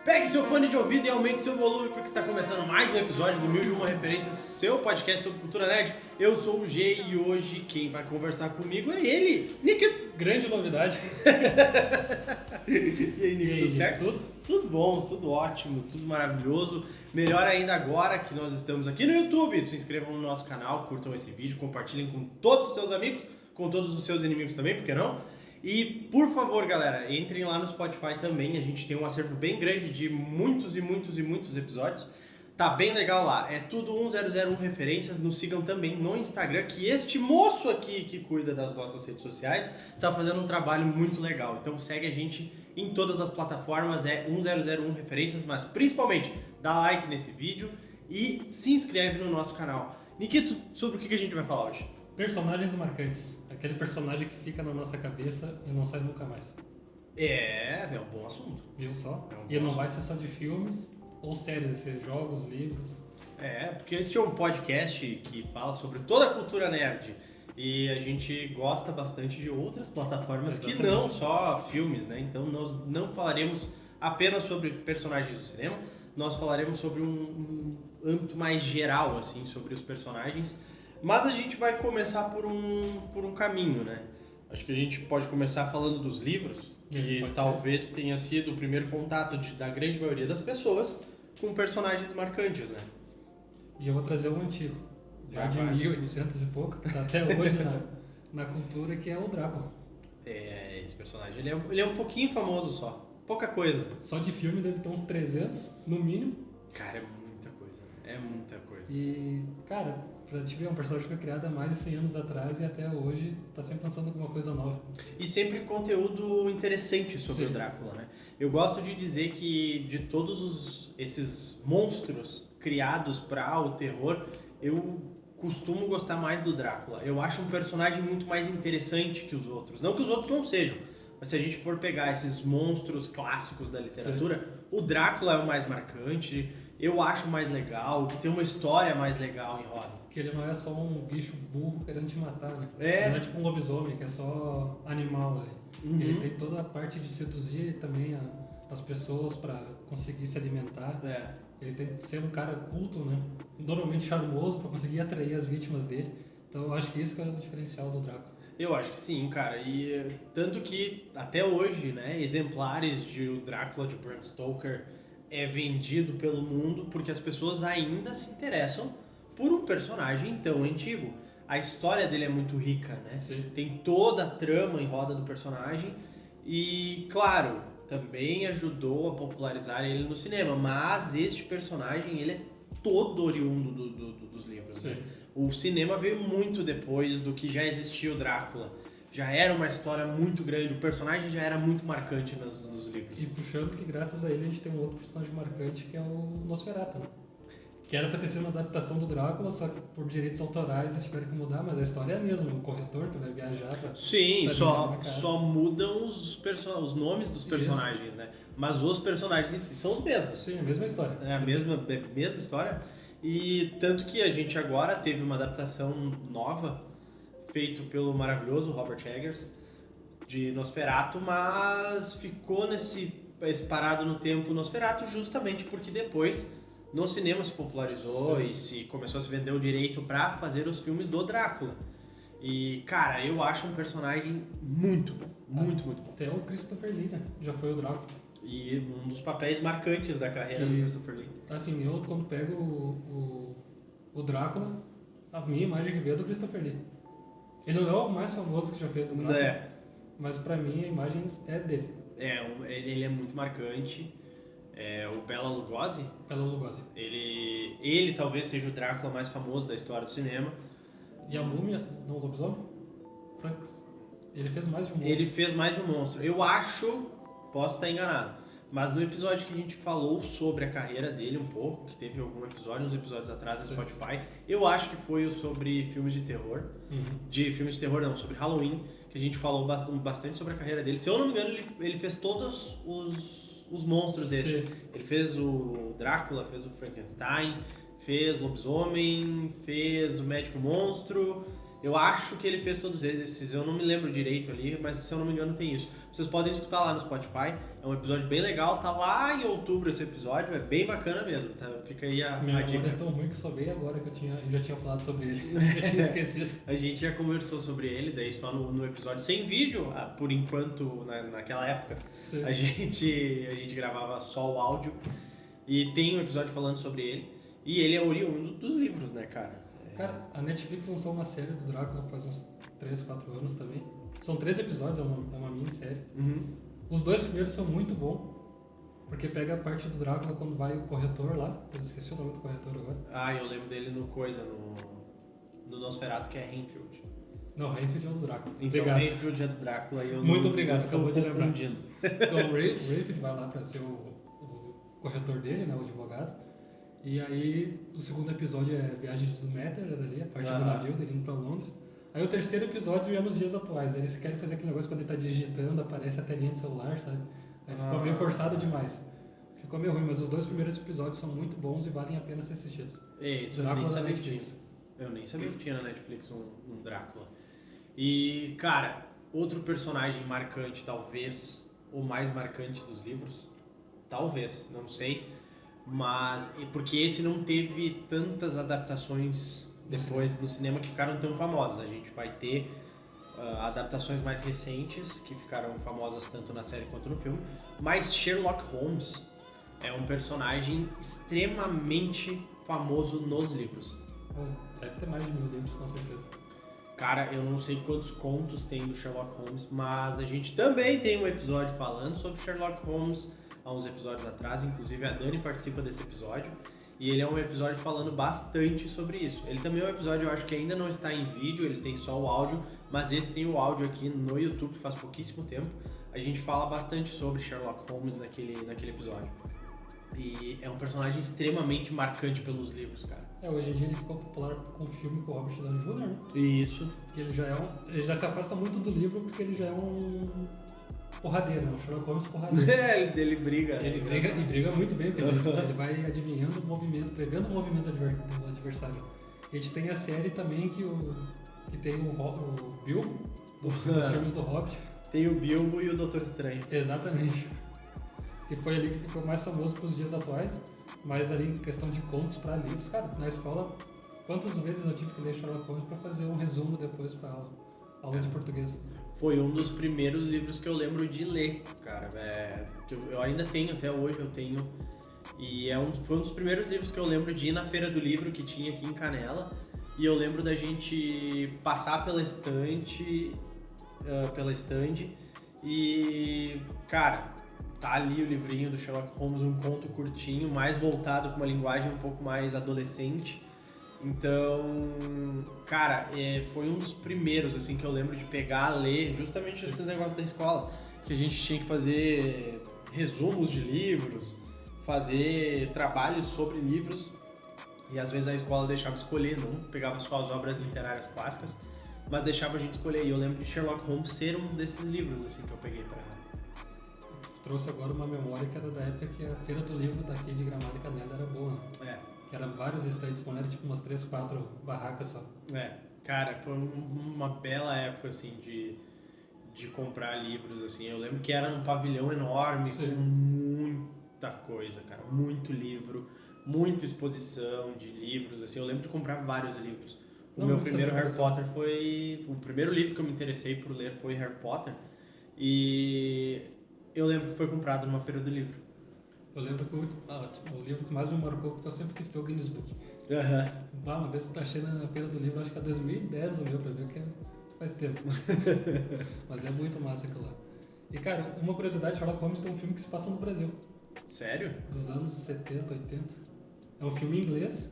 Pegue seu fone de ouvido e aumente seu volume porque está começando mais um episódio do 1001 Referências, seu podcast sobre cultura nerd. Eu sou o G e hoje quem vai conversar comigo é ele, Nikito. Grande novidade. E aí, Nikito, tudo certo? Tudo bom, tudo ótimo, tudo maravilhoso. Melhor ainda agora que nós estamos aqui no YouTube. Se inscrevam no nosso canal, curtam esse vídeo, compartilhem com todos os seus amigos, com todos os seus inimigos também, por que não? E, por favor, galera, entrem lá no Spotify também, a gente tem um acervo bem grande de muitos episódios. Tá bem legal lá, é tudo 1001 Referências, nos sigam também no Instagram, que este moço aqui que cuida das nossas redes sociais tá fazendo um trabalho muito legal. Então segue a gente em todas as plataformas, é 1001 Referências, mas principalmente dá like nesse vídeo e se inscreve no nosso canal. Nikito, sobre o que a gente vai falar hoje? Personagens marcantes. Aquele personagem que fica na nossa cabeça e não sai nunca mais. É um bom assunto. Viu só? É um bom E não assunto. vai ser só de filmes ou séries, vai ser jogos, livros. Porque esse é um podcast que fala sobre toda a cultura nerd. E a gente gosta bastante de outras plataformas que não só filmes, né? Então nós não falaremos apenas sobre personagens do cinema, nós falaremos sobre um âmbito mais geral, assim, sobre os personagens. Mas a gente vai começar por um caminho, né? Acho que a gente pode começar falando dos livros, que talvez tenha sido o primeiro contato da grande maioria das pessoas com personagens marcantes, né? E eu vou trazer um antigo, já de 1800 e pouco, que tá até hoje na cultura, que é o Drácula. Esse personagem, ele é um pouquinho famoso só, pouca coisa. Só de filme deve ter uns 300, no mínimo. Cara, é muita coisa, né? É muita coisa. E, cara, pra te ver, é um personagem que foi criado há mais de 100 anos atrás e até hoje tá sempre lançando alguma coisa nova. E sempre conteúdo interessante sobre o Drácula, né? Eu gosto de dizer que de todos esses monstros criados para o terror, eu costumo gostar mais do Drácula. Eu acho um personagem muito mais interessante que os outros. Não que os outros não sejam, mas se a gente for pegar esses monstros clássicos da literatura, o Drácula é o mais marcante, eu acho mais legal, que tem uma história mais legal em roda. Que ele não é só um bicho burro querendo te matar, né? Ele não é tipo um lobisomem, que é só animal ali. Uhum. Ele tem toda a parte de seduzir também as pessoas para conseguir se alimentar. Ele tem que ser um cara culto, né? Normalmente charmoso para conseguir atrair as vítimas dele. Então eu acho que isso que é o diferencial do Drácula. Eu acho que sim, cara. E tanto que até hoje, né, exemplares de o Drácula de Bram Stoker é vendido pelo mundo porque as pessoas ainda se interessam por um personagem tão antigo. A história dele é muito rica, né? Sim. Tem toda a trama em roda do personagem e, claro, também ajudou a popularizar ele no cinema, mas este personagem, ele é todo oriundo dos livros, né? O cinema veio muito depois do que já existia o Drácula. Já era uma história muito grande, o personagem já era muito marcante nos livros. E puxando que graças a ele a gente tem um outro personagem marcante que é o Nosferatu, né? Que era pra ter sido uma adaptação do Drácula, só que por direitos autorais eles tiveram que mudar, mas a história é a mesma, o corretor que vai viajar pra... Sim, só mudam os nomes dos personagens, né? Mas os personagens em si são os mesmos. Sim, a mesma história. É a mesma história. E tanto que a gente agora teve uma adaptação nova, feito pelo maravilhoso Robert Eggers, de Nosferatu, mas ficou esse parado no tempo Nosferatu justamente porque depois no cinema se popularizou e se começou a se vender o direito pra fazer os filmes do Drácula. E, cara, eu acho um personagem muito bom, muito bom. Até o Christopher Lee, né? Já foi o Drácula. E um dos papéis marcantes da carreira do Christopher Lee. Assim, eu quando pego o Drácula, a minha imagem que veio é do Christopher Lee. Ele não é o mais famoso que já fez o Drácula, mas pra mim a imagem é dele. Ele é muito marcante. O Bela Lugosi. Ele talvez seja o Drácula mais famoso da história do cinema. E a Múmia, não o lobisomem? Ele fez mais de um monstro. Ele fez mais de um monstro. Eu acho, posso estar enganado, mas no episódio que a gente falou sobre a carreira dele um pouco, que teve algum episódio, uns episódios atrás no Spotify, eu acho que foi o sobre filmes de terror. De filmes de terror não, sobre Halloween, que a gente falou bastante sobre a carreira dele. Se eu não me engano, ele fez todos os monstros desse. Ele fez o Drácula, fez o Frankenstein, fez lobisomem, fez o médico monstro Eu acho que ele fez todos esses, eu não me lembro direito ali, mas se eu não me engano tem isso. Vocês podem escutar lá no Spotify, é um episódio bem legal, tá lá em outubro esse episódio, é bem bacana mesmo, tá? Fica aí a Minha dica. memória é tão ruim que só veio agora que eu já tinha falado sobre ele, eu tinha esquecido. A gente já conversou sobre ele, daí só no episódio sem vídeo, por enquanto, naquela época, a gente gravava só o áudio, e tem um episódio falando sobre ele, e ele é oriundo dos livros, né, cara? Cara, a Netflix lançou uma série do Drácula faz uns 3, 4 anos também. São 3 episódios, é uma minissérie. Uhum. Os 2 primeiros são muito bons, porque pega a parte do Drácula quando vai o corretor lá. Eu esqueci o nome do corretor agora. Ah, eu lembro dele no Nosferatu, que é Renfield. Não, Renfield é o do Drácula. Então, obrigado. Renfield é do Drácula e eu Muito não, obrigado, não acabou de lembrar. confundindo. Então, o Renfield vai lá pra ser o corretor dele, né, o advogado. E aí, o segundo episódio é a viagem do Matter, ali, a parte do navio dele indo pra Londres. Aí o terceiro episódio é nos dias atuais, daí eles querem fazer aquele negócio quando ele tá digitando, aparece a telinha do celular, sabe? Aí ficou meio forçado demais. Ficou meio ruim, mas os 2 primeiros episódios são muito bons e valem a pena ser assistidos. Isso, eu nem sabia que tinha. Eu nem sabia que tinha na Netflix um Drácula. E, cara, outro personagem marcante, talvez, o mais marcante dos livros, talvez, não sei, mas porque esse não teve tantas adaptações depois no cinema que ficaram tão famosas. A gente vai ter adaptações mais recentes que ficaram famosas tanto na série quanto no filme, mas Sherlock Holmes é um personagem extremamente famoso nos livros. Deve ter mais de 1000 livros, com certeza. Cara, eu não sei quantos contos tem do Sherlock Holmes, mas a gente também tem um episódio falando sobre Sherlock Holmes há uns episódios atrás, inclusive a Dani participa desse episódio, e ele é um episódio falando bastante sobre isso. Ele também é um episódio, eu acho que ainda não está em vídeo, ele tem só o áudio, mas esse tem o áudio aqui no YouTube faz pouquíssimo tempo. A gente fala bastante sobre Sherlock Holmes naquele episódio. E é um personagem extremamente marcante pelos livros, cara. Hoje em dia ele ficou popular com o filme com o Robert Downey Jr., né? Isso. Que ele já se afasta muito do livro porque ele já é um porradeiro, né? Um Sherlock Holmes porradeiro. Ele briga. Ele briga muito bem, porque ele vai adivinhando o movimento, prevendo o movimento do adversário. A gente tem a série também que tem o Bilbo, dos filmes do Hobbit. Tem o Bilbo e o Doutor Estranho. Exatamente. Que foi ali que ficou mais famoso para os dias atuais, mas ali em questão de contos para livros, cara, na escola, quantas vezes eu tive que ler Sherlock Holmes para fazer um resumo depois para aula de português? Foi um dos primeiros livros que eu lembro de ler, cara. Eu ainda tenho, até hoje eu tenho. E foi um dos primeiros livros que eu lembro de ir na Feira do Livro que tinha aqui em Canela. E eu lembro da gente passar pela estante e, cara, tá ali o livrinho do Sherlock Holmes, um conto curtinho, mais voltado com uma linguagem um pouco mais adolescente. Então, cara, foi um dos primeiros, assim, que eu lembro de pegar, ler, justamente esse negócio da escola, que a gente tinha que fazer resumos de livros, fazer trabalhos sobre livros, e às vezes a escola deixava escolher, não pegava só as obras literárias clássicas, mas deixava a gente escolher, e eu lembro de Sherlock Holmes ser um desses livros, assim, que eu peguei pra... Trouxe agora uma memória que era da época que a Feira do Livro daqui de Gramado e Canela era boa, né? Que era vários estantes, não era tipo umas 3, 4 barracas só. Cara, foi uma bela época, assim, de comprar livros, assim. Eu lembro que era um pavilhão enorme, com muita coisa, cara. Muito livro, muita exposição de livros, assim. Eu lembro de comprar vários livros. O meu primeiro Harry Potter foi... O primeiro livro que eu me interessei por ler foi Harry Potter. E eu lembro que foi comprado numa feira do livro. Eu lembro que o livro que mais me marcou foi que eu sempre quis ter o Guinness Book. Uma vez que eu achei na feira do livro, acho que é 2010 o meu, pra ver que faz tempo. Mas é muito massa aquilo lá. E cara, uma curiosidade, Sherlock Holmes tem um filme que se passa no Brasil. Sério? Dos anos 70, 80. É um filme em inglês,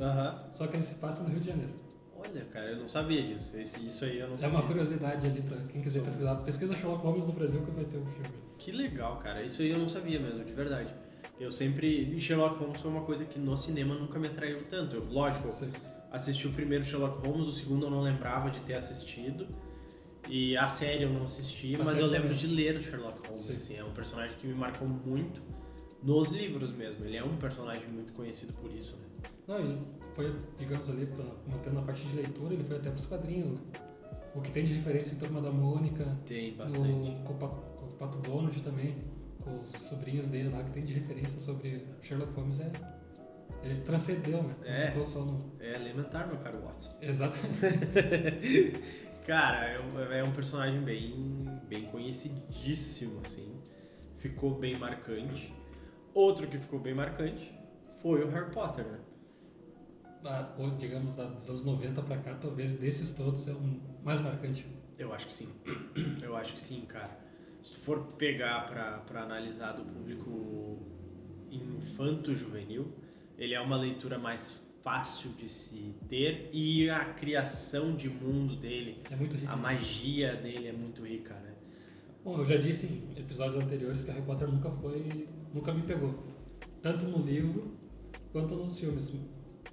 só que ele se passa no Rio de Janeiro. Olha, cara, eu não sabia disso. Isso aí eu não sabia. É uma curiosidade ali pra quem quiser pesquisar. Pesquisa Sherlock Holmes no Brasil que vai ter um filme. Que legal, cara. Isso aí eu não sabia mesmo, de verdade. Eu sempre... E Sherlock Holmes foi uma coisa que no cinema nunca me atraiu tanto. Lógico, eu assisti o primeiro Sherlock Holmes, o segundo eu não lembrava de ter assistido. E a série eu não assisti, mas eu lembro de ler o Sherlock Holmes. Assim, é um personagem que me marcou muito nos livros mesmo. Ele é um personagem muito conhecido por isso, né? Não, ele foi, digamos ali, mantendo a parte de leitura, ele foi até pros quadrinhos, né? O que tem de referência em Turma da Mônica. Tem bastante. Com o Pato Donald também, com os sobrinhos dele lá, que tem de referência sobre Sherlock Holmes. Ele transcendeu, né? Não ficou só no... É elementar, meu caro Watson. Exatamente. Cara, é um personagem bem conhecidíssimo, assim. Ficou bem marcante. Outro que ficou bem marcante foi o Harry Potter, né? Ou, digamos, dos anos 90 pra cá, talvez desses todos é o mais marcante. Eu acho que sim. Eu acho que sim, cara. Se tu for pegar pra analisar do público infanto-juvenil, ele é uma leitura mais fácil de se ter e a criação de mundo dele, é muito rica, a magia dele é muito rica, né? Bom, eu já disse em episódios anteriores que Harry Potter nunca me pegou. Tanto no livro quanto nos filmes.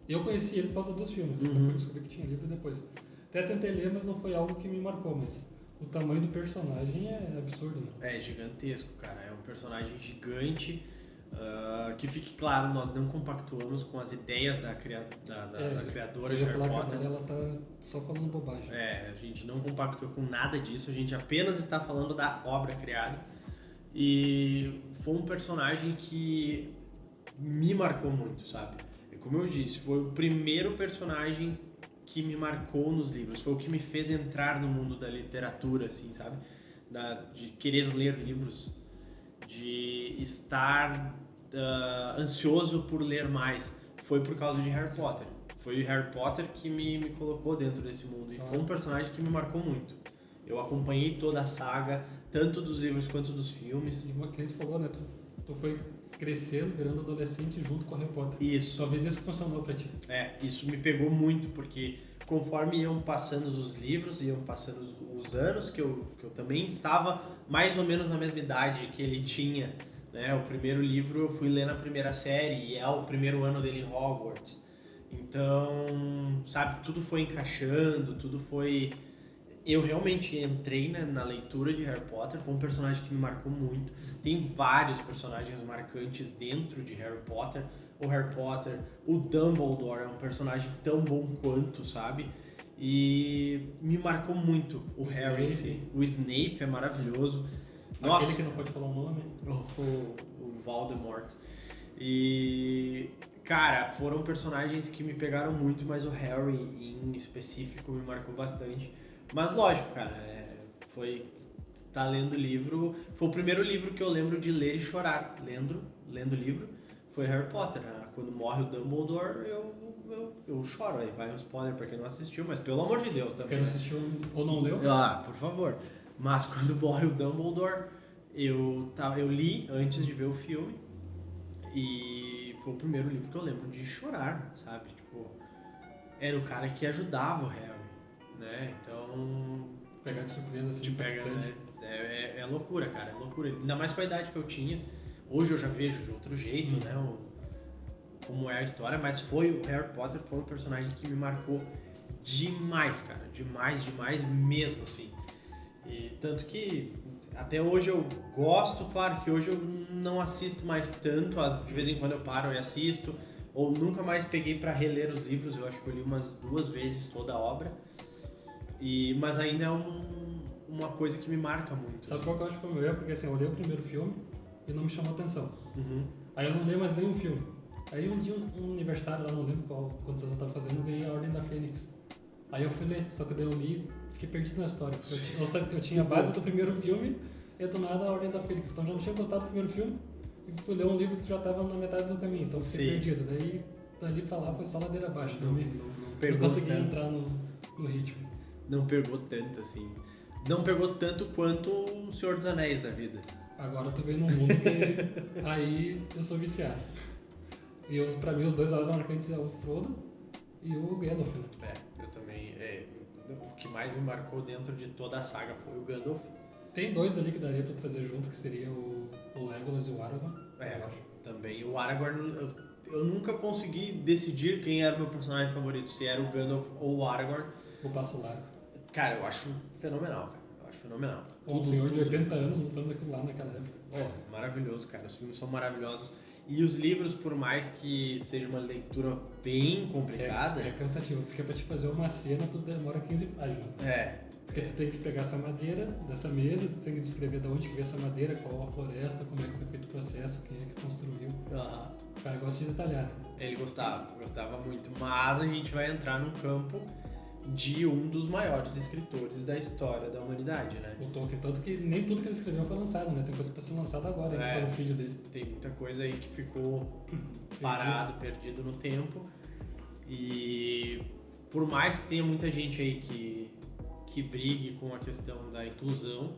Eu conheci ele por causa dos filmes, eu fui descobrir que tinha livro depois. Até tentei ler, mas não foi algo que me marcou, mas o tamanho do personagem é absurdo, né? É gigantesco, cara. É um personagem gigante. Que fique claro, nós não compactuamos com as ideias da criadora de Harry Potter. Agora ela tá só falando bobagem. A gente não compactua com nada disso, a gente apenas está falando da obra criada. E foi um personagem que me marcou muito, sabe? Como eu disse, foi o primeiro personagem que me marcou nos livros, foi o que me fez entrar no mundo da literatura, assim, sabe? De querer ler livros, de estar ansioso por ler mais. Foi por causa de Harry Potter. Foi o Harry Potter que me colocou dentro desse mundo e foi um personagem que me marcou muito. Eu acompanhei toda a saga, tanto dos livros quanto dos filmes. E uma cliente falou, né? Tu foi crescendo, virando adolescente junto com o Harry Potter. Isso. Talvez isso funcionou pra ti. Isso me pegou muito, porque conforme iam passando os livros, iam passando os anos, que eu também estava mais ou menos na mesma idade que ele tinha, né? O primeiro livro eu fui ler na primeira série e é o primeiro ano dele em Hogwarts. Então, sabe, tudo foi encaixando, tudo foi... Eu realmente entrei na leitura de Harry Potter, foi um personagem que me marcou muito. Tem vários personagens marcantes dentro de Harry Potter. O Harry Potter, o Dumbledore é um personagem tão bom quanto, sabe? E me marcou muito o Harry em si. O Snape é maravilhoso. Nossa, aquele que não pode falar o nome. O Voldemort. E... cara, foram personagens que me pegaram muito, mas o Harry em específico me marcou bastante. Mas lógico, cara, tá lendo o livro, foi o primeiro livro que eu lembro de ler e chorar, lendo o livro, foi Harry Potter, né? Quando morre o Dumbledore, eu choro, aí vai um spoiler pra quem não assistiu, mas pelo amor de Deus também. Quem não assistiu ou não leu? Por favor. Mas quando morre o Dumbledore, eu li antes de ver o filme, e foi o primeiro livro que eu lembro de chorar, sabe? Tipo, era o cara que ajudava o Harry, né? Então... pegar de surpresa, assim, né? É loucura, cara, é loucura. Ainda mais com a idade que eu tinha. Hoje eu já vejo de outro jeito, né? Como é a história, mas o Harry Potter foi um personagem que me marcou demais, cara. Demais mesmo, assim. E tanto que até hoje eu gosto, claro que hoje eu não assisto mais tanto, de vez em quando eu paro e assisto, ou nunca mais peguei pra reler os livros, eu acho que eu li umas 2 vezes toda a obra. Mas ainda é uma coisa que me marca muito. Sabe qual que eu acho que foi o meu erro? Porque assim, eu olhei o primeiro filme e não me chamou atenção. Aí eu não dei mais nenhum filme. Aí um dia, um aniversário lá, não lembro quando vocês estavam fazendo, eu ganhei a Ordem da Fênix. Aí eu fui ler, só que daí eu li e fiquei perdido na história. Eu tinha a base do primeiro filme e do nada a Ordem da Fênix. Então já não tinha gostado do primeiro filme e fui ler um livro que já estava na metade do caminho. Então eu fiquei perdido. Daí dali pra lá foi só ladeira abaixo. Não consegui entrar no ritmo. Não pegou tanto, assim. Não pegou tanto quanto o Senhor dos Anéis da vida. Agora eu tô vendo um mundo que aí eu sou viciado. E pra mim os dois lados marcantes é o Frodo e o Gandalf, né? Eu também. O que mais me marcou dentro de toda a saga foi o Gandalf. Tem 2 ali que daria pra trazer junto, que seria o Legolas e o Aragorn. Eu acho. Também. O Aragorn, eu nunca consegui decidir quem era o meu personagem favorito, se era o Gandalf ou o Aragorn. O Passo Largo. Cara, eu acho fenomenal, cara. Fenomenal. Um senhor de 80 anos lutando aquilo lá naquela época. Maravilhoso, cara. Os filmes são maravilhosos. E os livros, por mais que seja uma leitura bem complicada... É cansativo, porque pra te fazer uma cena tu demora 15 páginas. Porque tu tem que pegar essa madeira dessa mesa, tu tem que descrever de onde que veio essa madeira, qual a floresta, como é que foi feito o processo, quem é que construiu. O cara gosta de detalhar, né? Ele gostava muito. Mas a gente vai entrar no campo de um dos maiores escritores da história da humanidade, né? O Tolkien, tanto que nem tudo que ele escreveu foi lançado, né? Tem coisa pra ser lançada agora, pelo filho dele. Tem muita coisa aí que ficou parado, perdido no tempo. E por mais que tenha muita gente aí que brigue com a questão da inclusão,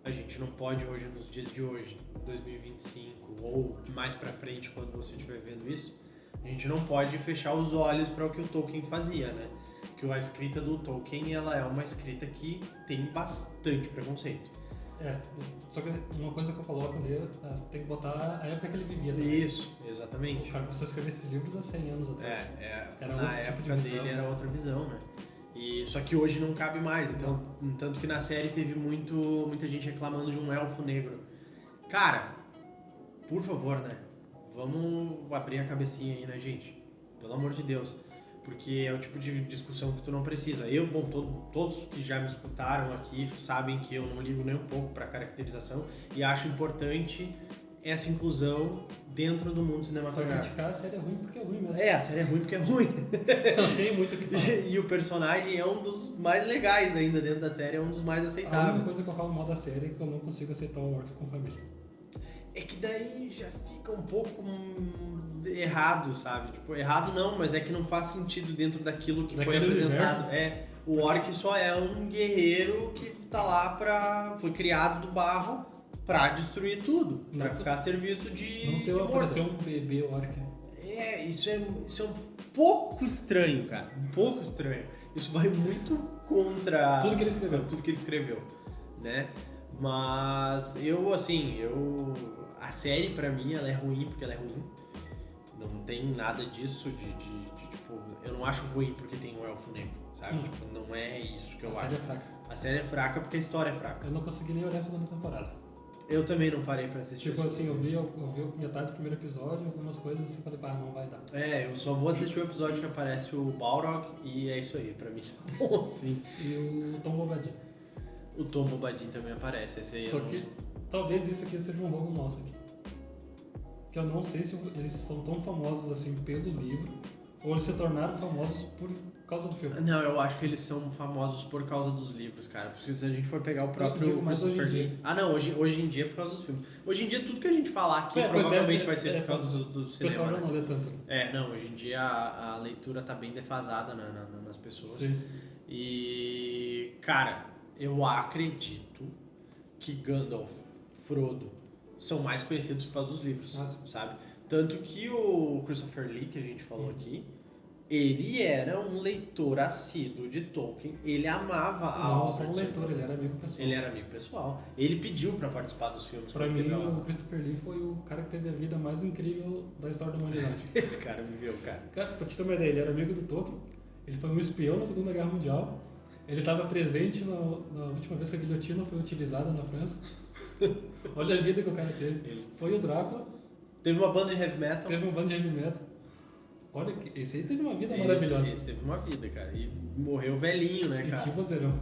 a gente não pode hoje, nos dias de hoje, 2025, ou mais pra frente, quando você estiver vendo isso, a gente não pode fechar os olhos para o que o Tolkien fazia, né? Que a escrita do Tolkien, ela é uma escrita que tem bastante preconceito. Só que uma coisa que eu coloco ali, tem que botar a época que ele vivia também. Isso, exatamente. O cara começou a escrever esses livros há 100 anos atrás. Era outro tipo época de visão. dele era outra visão, né? E, só que hoje não cabe mais, então, tanto que na série teve muita gente reclamando de um elfo negro. Cara, por favor, né? Vamos abrir a cabecinha aí, né, gente? Pelo amor de Deus. Porque é o tipo de discussão que tu não precisa. Todos que já me escutaram aqui sabem que eu não ligo nem um pouco pra caracterização e acho importante essa inclusão dentro do mundo cinematográfico. Pra criticar, a série é ruim porque é ruim mesmo. A série é ruim porque é ruim. Não tem muito o que falar. E o personagem é um dos mais legais ainda dentro da série, é um dos mais aceitáveis. A única coisa que eu falo mal da série é que eu não consigo aceitar o orc com família. É que daí já fica um pouco errado, sabe? Tipo, errado não, mas é que não faz sentido dentro daquilo que foi apresentado. Universo. O orc só é um guerreiro que tá lá foi criado do barro pra destruir tudo, pra ficar a serviço de não ter aparecer um bebê orc. Isso é um pouco estranho, cara. Um pouco estranho. Isso vai muito contra tudo que ele escreveu, né? Mas a série pra mim ela é ruim porque ela é ruim. Não tem nada disso tipo, eu não acho ruim porque tem um elfo negro, sabe? Tipo, não é isso que eu acho. A série é fraca. A série é fraca porque a história é fraca. Eu não consegui nem olhar a segunda temporada. Eu também não parei pra assistir. Tipo assim, eu vi metade do primeiro episódio, algumas coisas assim, falei, não vai dar. Eu só vou assistir o episódio que aparece o Balrog e é isso aí, pra mim tá bom, sim. E o Tom Bombadil. O Tom Bombadil também aparece, esse aí. Só que talvez isso aqui seja um roubo nosso aqui. Que eu não sei se eles são tão famosos assim pelo livro, ou eles se tornaram famosos por causa do filme. Não, eu acho que eles são famosos por causa dos livros, cara. Porque se a gente for pegar o próprio Christopher Lee... não, hoje em dia é por causa dos filmes. Hoje em dia tudo que a gente falar aqui provavelmente vai ser por causa do cinema. O pessoal já não lê tanto. Não, hoje em dia a leitura tá bem defasada nas pessoas. Sim. E, cara, eu acredito que Gandalf, Frodo são mais conhecidos por causa dos livros, sabe? Tanto que o Christopher Lee, que a gente falou aqui, ele era um leitor assíduo de Tolkien, ele amava a obra. Não só um leitor, ele era amigo pessoal. Ele era amigo pessoal. Ele pediu pra participar dos filmes. Pra mim, o Christopher Lee foi o cara que teve a vida mais incrível da história da humanidade. Esse cara viveu, cara. Cara, pra te ter uma ideia, ele era amigo do Tolkien, ele foi um espião na Segunda Guerra Mundial, ele estava presente na última vez que a guilhotina foi utilizada na França. Olha a vida que o cara teve. Foi o Drácula. Teve uma banda de heavy metal. Olha, esse aí teve uma vida maravilhosa. Esse teve uma vida, cara. E morreu velhinho, né, cara? E que vozeirão.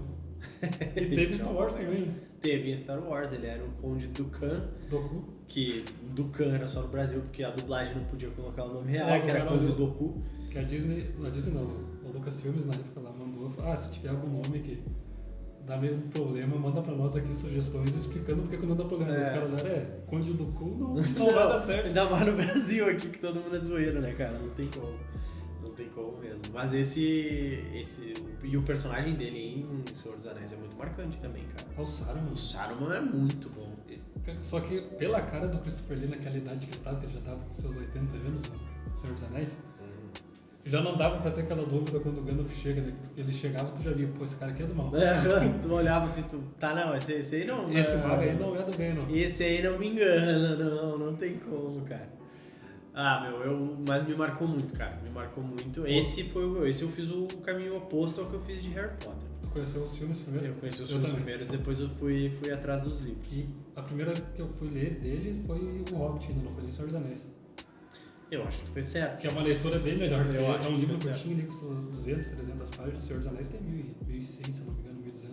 E teve Star Wars também, né? Teve em Star Wars, ele era o Conde Dooku. Que Dooku era só no Brasil, porque a dublagem não podia colocar o nome real, que era Conde Dooku. Que a Disney não, o Lucasfilmes na época lá mandou, se tiver algum nome que dá mesmo problema, manda pra nós aqui sugestões explicando porque que não dá problema. Os caras lá Conde Dooku não vai dar certo. Ainda mais no Brasil aqui, que todo mundo é zoeiro, né, cara? Não tem como. Não tem como mesmo. Mas e o personagem dele em Senhor dos Anéis é muito marcante também, cara. O Saruman. O Saruman é muito bom. Só que pela cara do Christopher Lee naquela idade que ele já tava com seus 80 anos no Senhor dos Anéis, já não dava pra ter aquela dúvida quando o Gandalf chega, né? Ele chegava, tu já via, pô, esse cara aqui é do mal. Tu olhava assim, não, esse aí não... Esse mago aí não é do bem, não. Esse aí não me engana, não tem como, cara. Mas me marcou muito, cara, me marcou muito. Esse eu fiz o caminho oposto ao que eu fiz de Harry Potter. Tu conheceu os filmes primeiro? Eu conheci os filmes primeiros, depois eu fui atrás dos livros. E a primeira que eu fui ler dele foi o Hobbit, ainda não foi nem Senhor dos Anéis. Eu acho que tu fez certo. Que é uma leitura bem melhor, porque Eu acho é um que livro fez certo. curtinho ali com suas 200, 300 páginas. O Senhor dos Anéis tem 1.100, se eu não me engano, 1.200.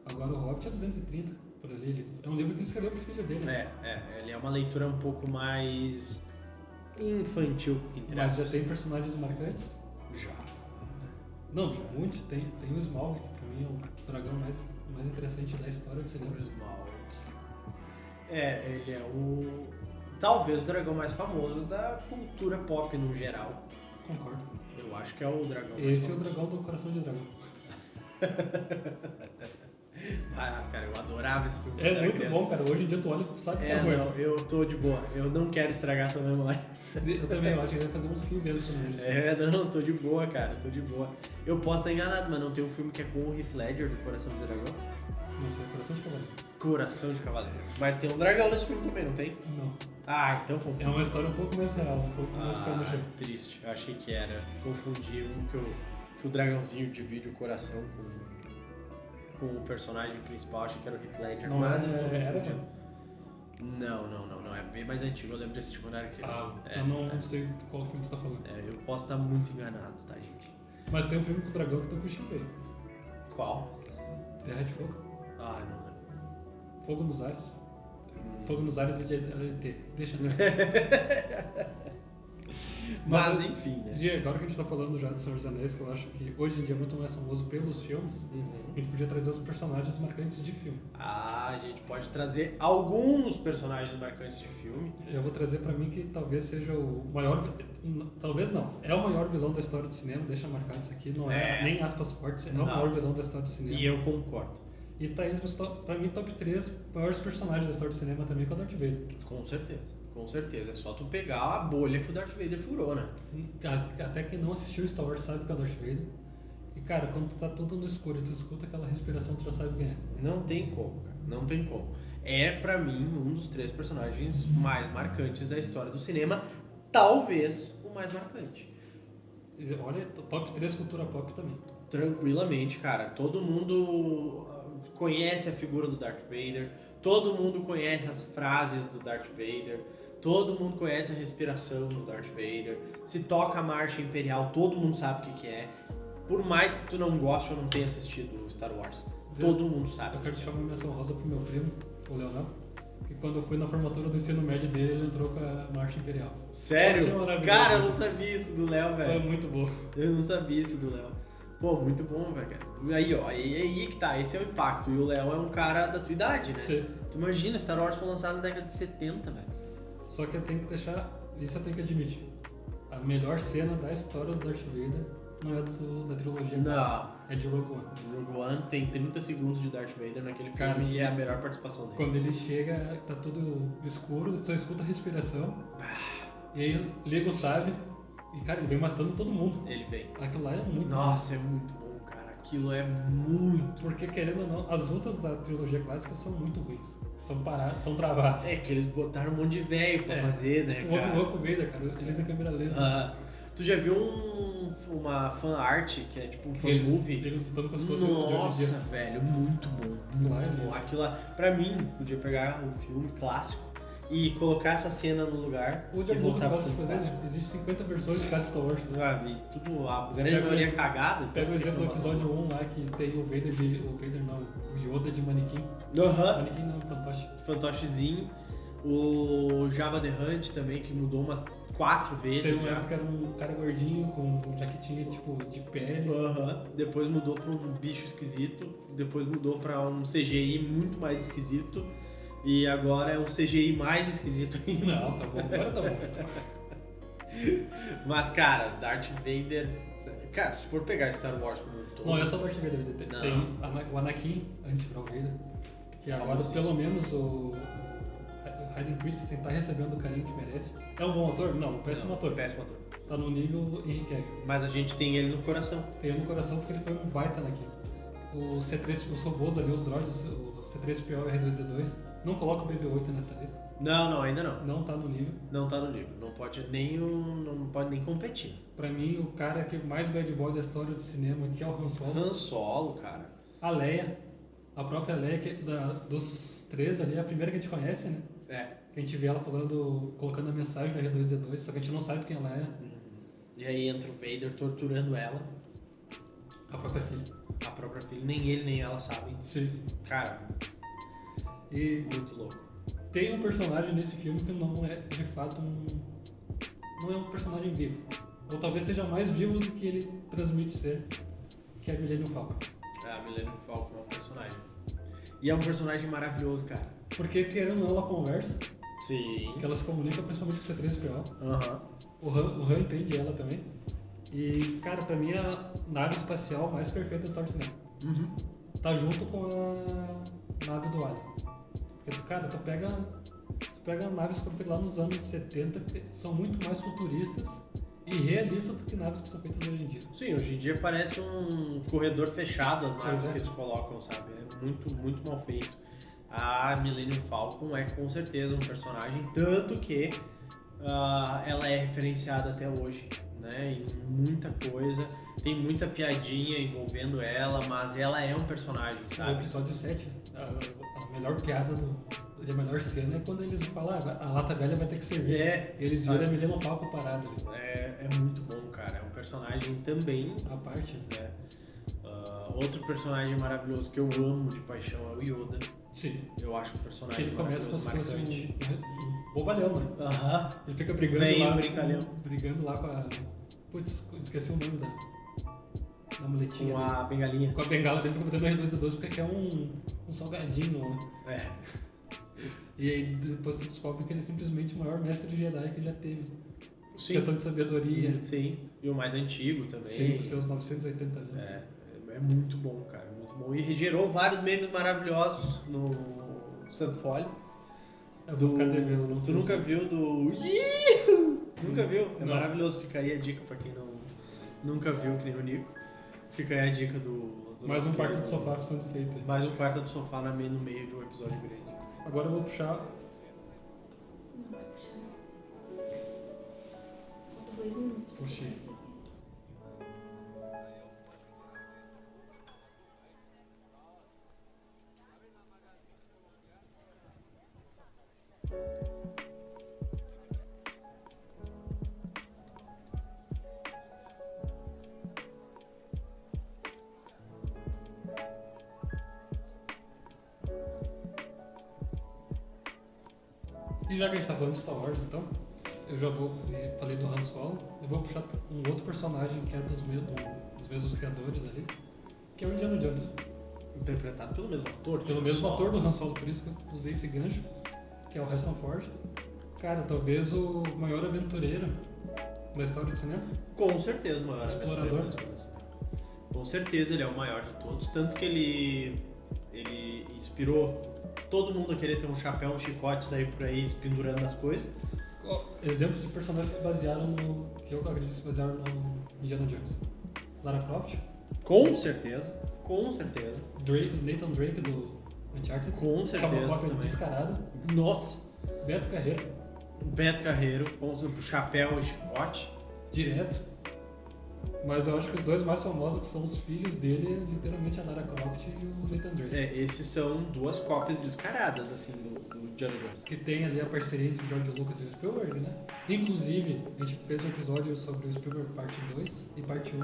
Agora o Hobbit é 230, por ali. É um livro que ele escreveu pro filho dele. Ele é uma leitura um pouco mais infantil, entre Mas já aspas. tem personagens marcantes? Já. Não, muitos. Tem o Smaug, que pra mim é o dragão mais interessante da história do cinema. O Smaug. Ele é o... talvez o dragão mais famoso da cultura pop no geral. Concordo. Eu acho que é o dragão mais Esse é o famoso. dragão do Coração de Dragão. Ah, cara, eu adorava esse filme. É muito bom, cara. Hoje em dia tu olha e sabe que é Não, eu tô de boa. Eu não quero estragar essa memória. Eu também, eu acho que ele vai fazer uns 15 anos que eu não vejo esse Não, tô de boa, cara, tô de boa. Eu posso estar enganado, mas não tem um filme que é com o Heath Ledger do Coração do Dragão? filme. Não sei, Coração de Cavaleiro. Coração de Cavaleiro. Mas tem um dragão nesse filme também, não tem? Não. Ah, então confundi. É uma história um pouco mais real, um pouco mais pé no chão. Triste. Eu achei que era. Confundi um que o dragãozinho divide o coração com o personagem principal. Achei que era o Heath Ledger. Não mas eu tô era? confundindo. Não. É bem mais antigo. Eu lembro de assistir quando era criança. Eu não sei qual filme tu tá falando. Eu posso estar muito enganado, tá, gente? Mas tem um filme com o dragão que tem o Christian Bale. Qual? Terra de Fogo. Ah, não lembro. Fogo nos Ares. Fogo nos Ares é de LT. Deixa eu Mas enfim, né? Agora que a gente tá falando já de Senhor dos Anéis, que eu acho que hoje em dia é muito mais famoso pelos filmes, a gente podia trazer os personagens marcantes de filme. A gente pode trazer alguns personagens marcantes de filme. Eu vou trazer pra mim que talvez seja o maior... Talvez não. É o maior vilão da história do cinema, deixa marcado isso aqui. Não é nem aspas fortes, é o maior vilão da história do cinema. E eu concordo. E tá entre os pra mim, top 3 maiores personagens da história do cinema também, que é o Darth Vader. Com certeza. É só tu pegar a bolha que o Darth Vader furou, né? Até quem não assistiu Star Wars sabe que é o Darth Vader. E cara, quando tu tá tudo no escuro e tu escuta aquela respiração, tu já sabe quem é. Não tem como, cara. Não tem como. É, pra mim, um dos 3 personagens mais marcantes da história do cinema. Talvez o mais marcante. Olha, top 3 cultura pop também. Tranquilamente, cara. Todo mundo conhece a figura do Darth Vader. Todo mundo conhece as frases do Darth Vader. Todo mundo conhece a respiração do Darth Vader. Se toca a marcha imperial, todo mundo sabe o que é. Por mais que tu não goste ou não tenha assistido Star Wars, todo mundo sabe. Eu quero deixar uma menção rosa pro meu primo, o Leonel, que quando eu fui na formatura do ensino médio dele, ele entrou com a marcha imperial. Sério? Cara, eu não sabia isso do Léo, velho. Foi muito bom. Eu não sabia isso do Léo. Pô, muito bom, velho, cara. Aí que tá, esse é o impacto. E o Léo é um cara da tua idade, né? Sim. Tu imagina, Star Wars foi lançado na década de 70, velho. Só que eu tenho que deixar, isso eu tenho que admitir, a melhor cena da história do Darth Vader não é da trilogia clássica, é de Rogue One. Rogue One tem 30 segundos de Darth Vader naquele filme, Cara, e é a melhor participação dele. Quando ele chega, tá tudo escuro, só escuta a respiração, e aí liga o sabre, e cara, ele vem matando todo mundo. Ele vem. Aquilo lá é muito Nossa, é muito bom, cara. Aquilo é muito... Porque, querendo ou não, as lutas da trilogia clássica são muito ruins. São paradas, são travadas. É que eles botaram um monte de velho pra fazer, né, tipo, cara? O Obi-Wan Vader, cara, eles em câmera lenta. Tu já viu uma fan art, que é tipo um fan movie? Eles lutando com as coisas de hoje em dia. Nossa, velho, muito bom. Muito Lá é bom. lindo. Aquilo lá, pra mim, podia pegar um filme clássico e colocar essa cena no lugar. O e Geoff Lucas voltar gosta de pro fazer, clássico. existem 50 versões de cada Star Wars. E tudo, a grande Pega maioria esse- cagada. Pega o exemplo do episódio 1 lá, que tem o Yoda de manequim. Manequim não, fantoche. Fantochezinho. O Jabba the Hutt também, que mudou umas 4 vezes. Teve uma já. época que era um cara gordinho com jaquetinha tipo de pele. Depois mudou pra um bicho esquisito. Depois mudou pra um CGI muito mais esquisito. E agora é um CGI mais esquisito ainda. Não, tá bom, agora tá bom. Mas, cara, Darth Vader... Cara, se for pegar Star Wars como um todo... Não, é só o Darth Vader. Tem Não. o Anakin, antes de virar o Vader. Que agora, Famosíssimo. pelo menos, o Hayden Christensen tá recebendo o carinho que merece. É um bom ator? Não, péssimo ator. Péssimo ator. Tá no nível Henry Cavill. Mas a gente tem ele no coração. Tem ele no coração porque ele foi um baita Anakin. O C3, os robôs ali, os droids, o C3PO e R2D2. Não coloca o BB-8 nessa lista. Não, ainda não. Não tá no nível. Não tá no nível. Não pode nem competir. Pra mim, o cara que mais bad boy da história do cinema, que é o Han Solo. Han Solo, cara. A Leia. A própria Leia, dos 3 ali, é a primeira que a gente conhece, né? que a gente vê ela falando, colocando a mensagem no R2-D2, só que a gente não sabe quem ela é. E aí entra o Vader torturando ela. A própria filha. A própria filha, nem ele nem ela sabem. Sim. Cara, e muito louco. Tem um personagem nesse filme que não é, de fato, não é um personagem vivo. Ou talvez seja mais vivo do que ele transmite ser, que é a Millennium Falcon. A Millennium Falcon é um personagem. E é um personagem maravilhoso, cara. Porque, querendo ou não, ela conversa. Sim. Que ela se comunica principalmente com o C3PO. Aham. O Han entende ela também. E, cara, pra mim é a nave espacial mais perfeita da história do cinema. Uhum. Tá junto com a nave do Alien. Porque, cara, tu pega naves que foram feitas lá nos anos 70, que são muito mais futuristas e realistas do que naves que são feitas hoje em dia. Sim, hoje em dia parece um corredor fechado as naves que eles colocam, sabe? É muito, muito mal feito. A Millennium Falcon é com certeza um personagem, tanto que ela é referenciada até hoje, né? Em muita coisa. Tem muita piadinha envolvendo ela, mas ela é um personagem, sabe? No episódio 7, a melhor piada a melhor cena é quando eles falam, a lata velha vai ter que servir. Eles viram a Millennium Falcon parada ali. É muito bom, cara. É um personagem também. A parte. Né? Outro personagem maravilhoso que eu amo de paixão é o Yoda. Sim. Eu acho um personagem que ele começa como se fosse um bobalhão, né? Aham. Ele fica brigando lá com a... Putz, esqueci o nome da muletinha. Com a bengalinha. Com a bengala dele, fica botando R2-D2 porque quer um salgadinho, né? E aí depois tu descobre que ele é simplesmente o maior mestre Jedi que já teve. Sim. Questão de sabedoria. Sim. E o mais antigo também. Sim, com seus 980 anos. É muito bom, cara. Muito bom. E gerou vários memes maravilhosos no Sandfolio. Eu vou ficar devendo, não sei. Tu nunca viu do... Nunca viu? É maravilhoso. Fica aí a dica pra quem nunca viu, que nem o Nico. Fica aí a dica do mais um quarto do sofá sendo feito. Mais um quarto do sofá no meio de um episódio grande. Agora eu vou puxar... Não vai puxar. Falta 2 minutos. Puxei. E já que a gente tá falando de Star Wars, então, eu já falei do Han Solo, eu vou puxar um outro personagem que é dos mesmos criadores ali, que é o Indiana Jones. Interpretado pelo mesmo ator? Pelo mesmo ator do Han Solo, por isso que eu usei esse gancho, que é o Harrison Ford. Cara, talvez o maior aventureiro da história do cinema. Com certeza, o maior explorador. Com certeza ele é o maior de todos, tanto que ele inspirou todo mundo a querer ter um chapéu, um chicote, sair por aí pendurando as coisas. Exemplos de personagens que se basearam que eu acredito que se basearam no Indiana Jones. Lara Croft. Com certeza. Nathan Drake do Uncharted. Com certeza. Que é uma cópia também. Descarada. Nossa. Beto Carreiro, com o chapéu e chicote. Direto. Mas eu acho que os dois mais famosos que são os filhos dele é literalmente a Lara Croft e o Nathan Drake. Esses são duas cópias descaradas, assim, do Indiana Jones. Que tem ali a parceria entre o George Lucas e o Spielberg, né? Inclusive, a gente fez um episódio sobre o Spielberg parte 2 e parte 1.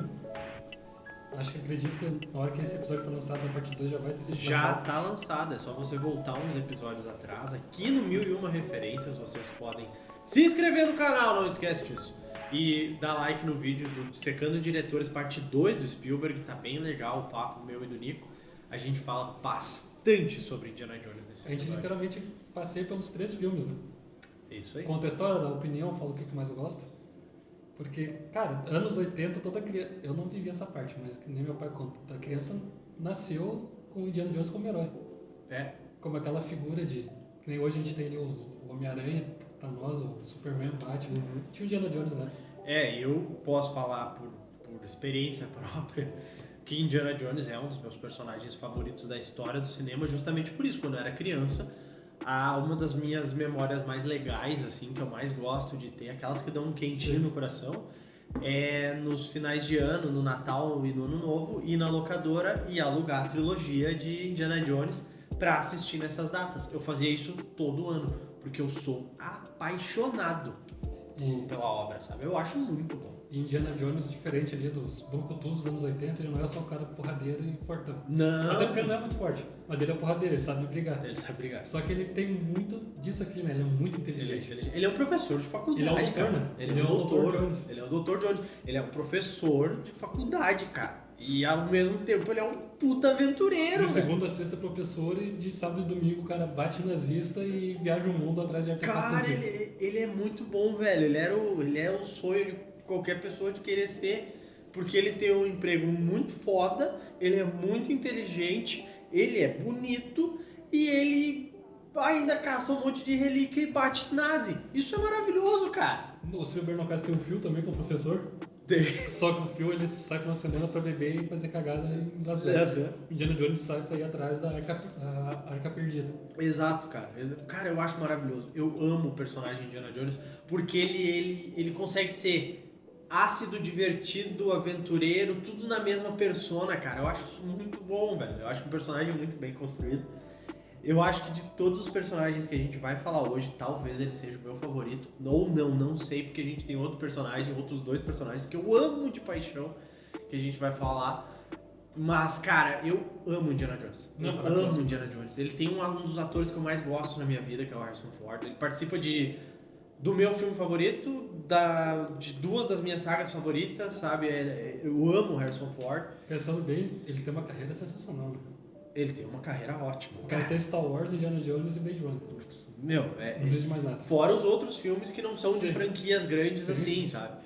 Acho que acredito que na hora que esse episódio for lançado, a parte 2 já vai ter sido Já lançado. tá lançado, é só você voltar uns episódios atrás. Aqui no 1001 Referências vocês podem se inscrever no canal, não esquece disso. E dar like no vídeo do Secando Diretores parte 2 do Spielberg, tá bem legal o papo meu e do Nico. A gente fala bastante sobre Indiana Jones nesse episódio. A gente literalmente passeia pelos 3 filmes, né? Isso aí. Conta a história, dá opinião, fala o que mais gosta. Porque, cara, anos 80, toda criança... Eu não vivi essa parte, mas que nem meu pai conta. A criança nasceu com o Indiana Jones como herói. Como aquela figura de... Que nem hoje a gente tem ali o Homem-Aranha, pra nós, o Superman, Batman. Tinha o Indiana Jones lá. Eu posso falar por experiência própria que Indiana Jones é um dos meus personagens favoritos da história do cinema, justamente por isso. Quando eu era criança, uma das minhas memórias mais legais, assim, que eu mais gosto de ter, aquelas que dão um quentinho no coração, é nos finais de ano, no Natal e no Ano Novo, ir na locadora e alugar a trilogia de Indiana Jones pra assistir nessas datas. Eu fazia isso todo ano. porque eu sou apaixonado pela obra, sabe? Eu acho muito bom. E Indiana Jones, diferente ali dos brucutus dos anos 80, ele não é só um cara porradeiro e fortão. Não. Até porque ele não é muito forte, mas ele é porradeiro, ele sabe brigar. Ele sabe brigar. Só que ele tem muito disso aqui, né? Ele é muito inteligente. Ele é um professor de faculdade, Ele é o doutor, cara. né? Ele é o doutor Jones. Ele é o doutor Jones. Ele é um professor de faculdade, cara. E ao mesmo tempo ele é um puta aventureiro, De segunda a sexta, professor, e de sábado e domingo o cara bate nazista e viaja o mundo atrás de artefatos Cara, antigos. ele é muito bom, velho. Ele é o sonho de qualquer pessoa de querer ser, porque ele tem um emprego muito foda, ele é muito inteligente, ele é bonito e ele ainda caça um monte de relíquia e bate nazi. Isso é maravilhoso, cara. O Silver no caso tem um Phil também, que é o professor. Só que o Phil ele sai final de semana pra beber e fazer cagada em Las Vegas. Indiana Jones sai pra ir atrás da Arca Perdida. Exato, cara. Cara, eu acho maravilhoso. Eu amo o personagem Indiana Jones porque ele consegue ser ácido, divertido, aventureiro, tudo na mesma persona, cara. Eu acho isso muito bom, velho. Eu acho um personagem muito bem construído. Eu acho que de todos os personagens que a gente vai falar hoje, talvez ele seja o meu favorito. Ou não sei, porque a gente tem outros dois personagens que eu amo de paixão, que a gente vai falar. Mas, cara, eu amo Indiana Jones. Eu amo Indiana Jones. Ele tem um dos atores que eu mais gosto na minha vida, que é o Harrison Ford. Ele participa do meu filme favorito, de duas das minhas sagas favoritas, sabe? Eu amo o Harrison Ford. Pensando bem, ele tem uma carreira sensacional, né? Ele tem uma carreira ótima. O cara tem Star Wars, Indiana Jones e Blade Runner. Meu, não precisa de mais nada. Fora os outros filmes que não são Sim. de franquias grandes Sim, assim, sim. sabe?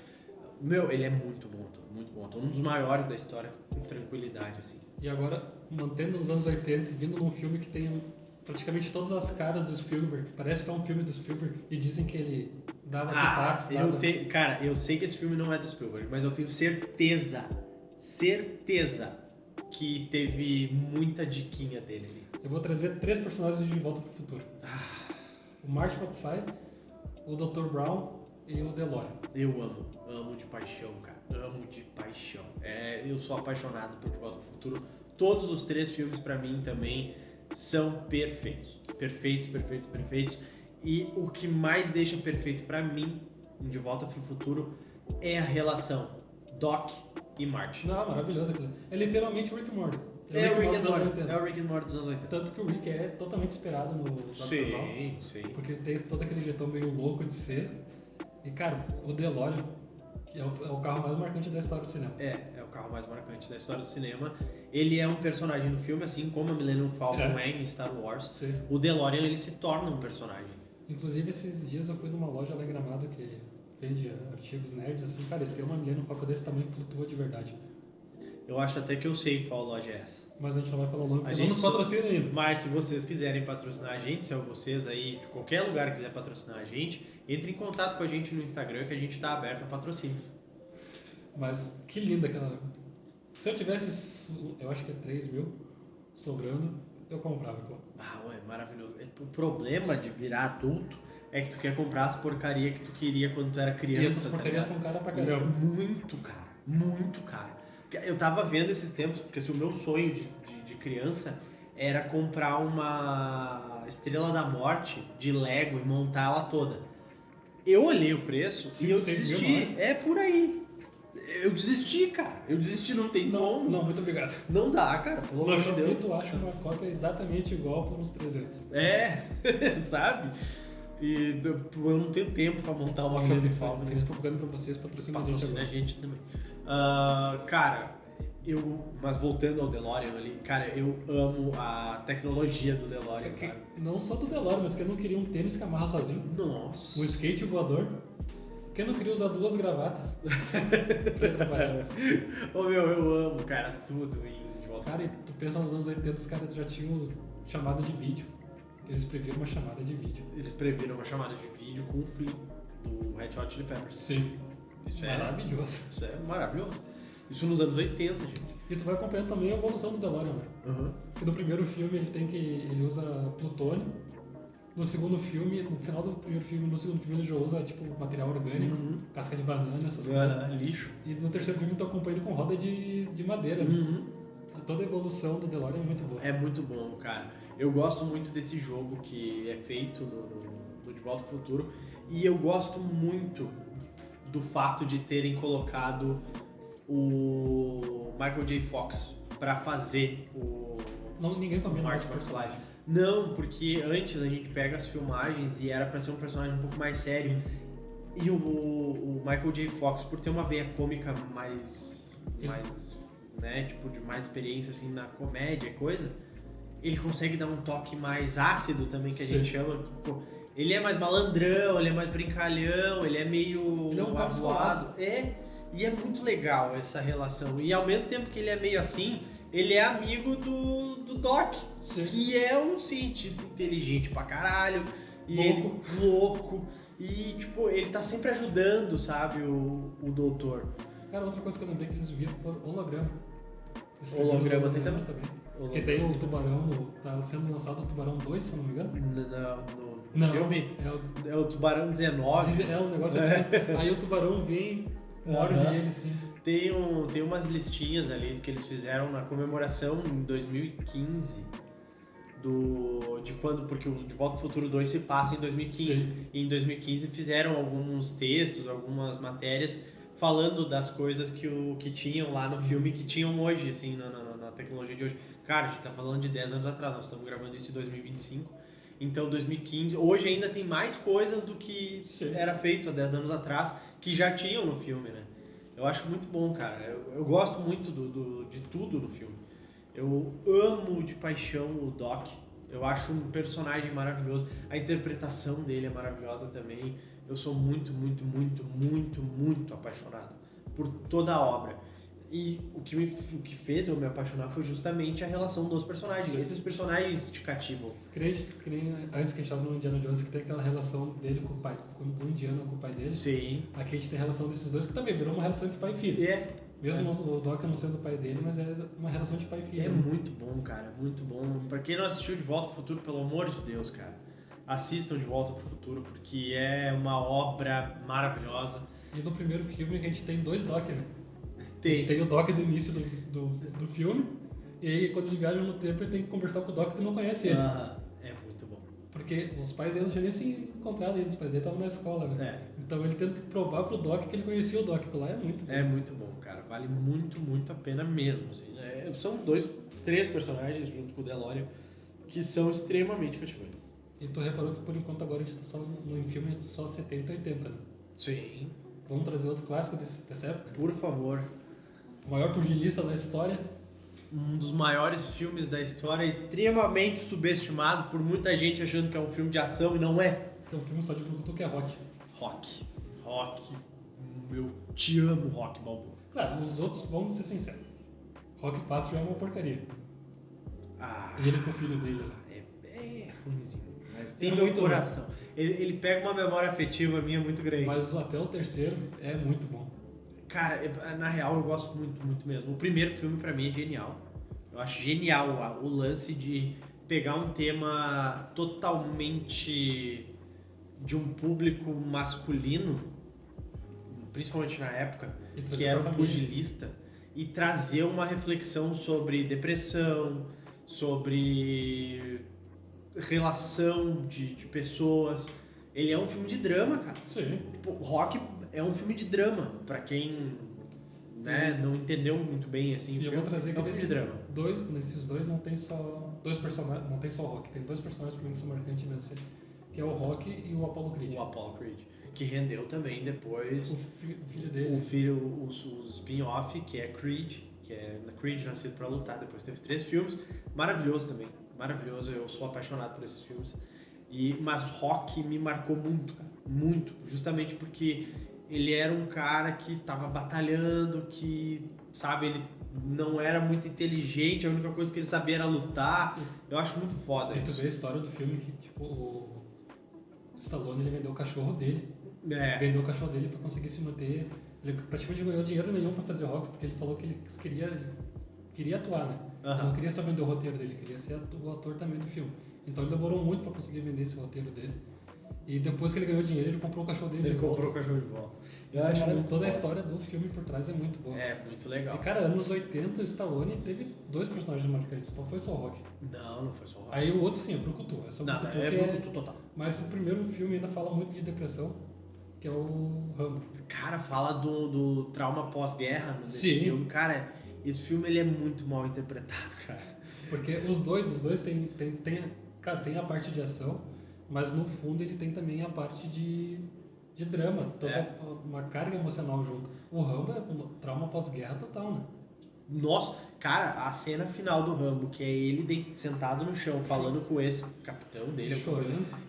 Meu, ele é muito bom, muito bom. Um dos maiores da história, com tranquilidade, assim. E agora, mantendo nos anos 80 e vindo num filme que tem praticamente todas as caras do Spielberg, parece que é um filme do Spielberg, e dizem que ele dava pitacos, Cara, eu sei que esse filme não é do Spielberg, mas eu tenho certeza que teve muita diquinha dele ali. Eu vou trazer 3 personagens de Volta pro Futuro. O Marty McFly, o Dr. Brown e o DeLorean. Eu amo de paixão, cara. Amo de paixão. Eu sou apaixonado por De Volta pro Futuro. Todos os 3 filmes pra mim também são perfeitos. Perfeitos. E o que mais deixa perfeito pra mim em De Volta pro Futuro é a relação Doc e Marty. Não, maravilhoso aquilo. É literalmente o Rick and Morty. É o Rick and Morty dos anos 80. Tanto que o Rick é totalmente inspirado no Dr. Brown. Sim. Porque ele tem todo aquele jeitão meio louco de ser. E, cara, o DeLorean, que é o carro mais marcante da história do cinema. É o carro mais marcante da história do cinema. Ele é um personagem do filme, assim como a Millennium Falcon é em Star Wars. Sim. O DeLorean, ele se torna um personagem. Inclusive, esses dias eu fui numa loja lá em Gramado que vende artigos nerds, assim, cara, eles têm uma Millennium Falcon desse tamanho que flutua de verdade. Eu acho até que eu sei qual loja é essa. Mas a gente não vai falar o nome, A porque gente não nos patrocina ainda. Mas se vocês quiserem patrocinar a gente, se vocês aí de qualquer lugar quiser patrocinar a gente, entre em contato com a gente no Instagram que a gente tá aberto a patrocínios. Mas que linda aquela... Se eu tivesse, eu acho que é 3 mil sobrando, eu comprava. Maravilhoso. O problema de virar adulto é que tu quer comprar as porcarias que tu queria quando tu era criança. E essas porcarias são caras pra caramba. Muito caro. Eu tava vendo esses tempos, porque assim, o meu sonho de criança era comprar uma Estrela da Morte de Lego e montar ela toda. Eu olhei o preço e eu desisti. É por aí. Eu desisti, cara. Não tem como. Não, muito obrigado. Não dá, cara. Pelo amor de Deus. Tu acha uma cópia exatamente igual por uns 300. Sabe? E eu não tenho tempo pra montar uma Shopify. Fiz propaganda pra vocês, patrocina a gente também. Cara, mas voltando ao DeLorean ali, cara, eu amo a tecnologia do DeLorean, sabe? Não só do DeLorean, mas quem não queria um tênis que amarra sozinho? Nossa. Um skate voador? Quem não queria usar 2 gravatas pra ir trabalhar? Eu amo, cara, tudo em volta. Cara, e tu pensa nos anos 80, os caras já tinham chamada de vídeo. Eles previram uma chamada de vídeo. Eles previram uma chamada de vídeo com o Flea, do Red Hot Chili Peppers. Sim. Isso maravilhoso. Isso é maravilhoso. Isso nos anos 80, gente. E tu vai acompanhando também a evolução do DeLorean, né? Porque no primeiro filme ele usa plutônio. No segundo filme, no final do primeiro filme, no segundo filme ele já usa tipo material orgânico, casca de banana, essas coisas. Lixo. E no terceiro filme tu acompanha ele com roda de madeira, né? Toda a evolução do DeLorean é muito boa. É muito bom, cara. Eu gosto muito desse jogo que é feito no De Volta ao Futuro. E eu gosto muito do fato de terem colocado o Michael J. Fox pra fazer o Não, ninguém combina Marty mais McFly. Não, porque antes a gente pega as filmagens e era pra ser um personagem um pouco mais sério. E o Michael J. Fox, por ter uma veia cômica mais né, tipo, de mais experiência assim na comédia e coisa, ele consegue dar um toque mais ácido também, que a gente chama. Tipo, ele é mais malandrão, ele é mais brincalhão, ele é meio Ele é um avoado. E é muito legal essa relação. E ao mesmo tempo que ele é meio assim, ele é amigo do Doc, que é um cientista inteligente pra caralho. E louco. E, tipo, ele tá sempre ajudando, sabe, o doutor. Cara, outra coisa que eu lembrei que eles viram foi holograma. Holograma tem também. Porque tem o Tubarão, tá sendo lançado o Tubarão 2, se eu não me engano. No filme? É o Tubarão 19. É um negócio assim. Aí o Tubarão vem, morde ele, sim. Tem umas listinhas ali que eles fizeram na comemoração em 2015 de quando, porque o De Volta ao Futuro 2 se passa em 2015. Sim. E em 2015 fizeram alguns textos, algumas matérias falando das coisas que tinham lá no filme, que tinham hoje, assim, na tecnologia de hoje. Cara, a gente tá falando de 10 anos atrás, nós estamos gravando isso em 2025. Então, 2015, hoje ainda tem mais coisas do que era feito há 10 anos atrás, que já tinham no filme, né? Eu acho muito bom, cara. Eu gosto muito de tudo no filme. Eu amo de paixão o Doc. Eu acho um personagem maravilhoso. A interpretação dele é maravilhosa também. Eu sou muito, muito, muito, muito, muito apaixonado por toda a obra. E o que fez eu me apaixonar foi justamente a relação dos personagens. Sim. Esses personagens te cativam. Que nem antes que a gente estava no Indiana Jones, que tem aquela relação dele com o pai, do Indiana com o pai dele. Sim. Aqui a gente tem a relação desses dois, que também virou uma relação de pai e filho. Mesmo o Doc não sendo o pai dele, mas é uma relação de pai e filho. É muito bom, cara, muito bom. Pra quem não assistiu De Volta ao Futuro, pelo amor de Deus, cara, assistam De Volta pro Futuro, porque é uma obra maravilhosa. E no primeiro filme a gente tem dois Doc, né? A gente tem o Doc do início do filme, e aí quando ele viaja no tempo ele tem que conversar com o Doc que não conhece ele. É muito bom. Porque os pais dele não tinham nem se encontrado ainda, os pais dele estavam na escola, né? Então ele tendo que provar pro Doc que ele conhecia o Doc, que lá é muito bom. É muito bom, cara. Vale muito, muito a pena mesmo. Assim. São 3 personagens junto com o DeLorean que são extremamente cativantes. E tu reparou que por enquanto agora a gente tá só no filme só 70 e 80, né? Sim. Vamos trazer outro clássico dessa época? Por favor. O maior pugilista da história. Um dos maiores filmes da história, extremamente subestimado por muita gente achando que é um filme de ação e não é. Que é um filme só de brucutu, que é Rock. Rock. Eu te amo, Rock Balboa. Claro, os outros, vamos ser sinceros. Rock 4 é uma porcaria. E ele com o filho dele. É ruimzinho, mas tem meu coração. Ele pega uma memória afetiva minha muito grande. Mas até o terceiro é muito bom. Cara, na real eu gosto muito, muito mesmo. O primeiro filme pra mim é genial. Eu acho genial o lance de pegar um tema totalmente de um público masculino, principalmente na época, que era um pugilista, e trazer uma reflexão sobre depressão, sobre relação de pessoas. Ele é um filme de drama, cara. Sim. Tipo, Rock é um filme de drama, pra quem não entendeu muito bem assim. E eu vou trazer é um filme de drama. Nesses dois não tem só dois personagens, não tem só o Rock, tem dois personagens pra mim que são marcantes nesse, que é o Rock e o Apollo Creed. O Apollo Creed, que rendeu também depois o filho dele. O spin-off, que é Creed, que é Creed Nascido pra Lutar. Depois teve 3 filmes, maravilhoso também, maravilhoso. Eu sou apaixonado por esses filmes. Mas Rock me marcou muito, cara, muito, justamente porque ele era um cara que tava batalhando, que, sabe, ele não era muito inteligente, a única coisa que ele sabia era lutar. Eu acho muito foda isso. E tu isso. vê a história do filme que, tipo, o Stallone, ele vendeu o cachorro dele. Vendeu o cachorro dele pra conseguir se manter. Ele praticamente não ganhou dinheiro nenhum pra fazer Rock, porque ele falou que ele queria atuar, né? Ele não queria só vender o roteiro dele, queria ser o ator também do filme. Então ele demorou muito pra conseguir vender esse roteiro dele. E depois que ele ganhou dinheiro, ele comprou o cachorro dele Ele de volta. comprou o cachorro de volta. Eu Esse acho cara, muito toda foda. a história do filme por trás é muito boa. É, muito legal. E cara, anos 80, o Stallone teve 2 personagens marcantes, não foi só o Rock. Não foi só o Rock. Aí o outro sim, é Brucutu. É só Não, Brucutu é que Brucutu total. Mas o primeiro filme ainda fala muito de depressão, que é o Rambo. Cara, fala do trauma pós-guerra nesse Sim. filme. Cara, esse filme ele é muito mal interpretado, cara. Porque os dois tem a parte de ação, mas no fundo ele tem também a parte de drama, toda uma carga emocional junto. O Rambo é um trauma pós-guerra total, né? Nossa, cara, a cena final do Rambo, que é ele sentado no chão, falando com esse capitão dele,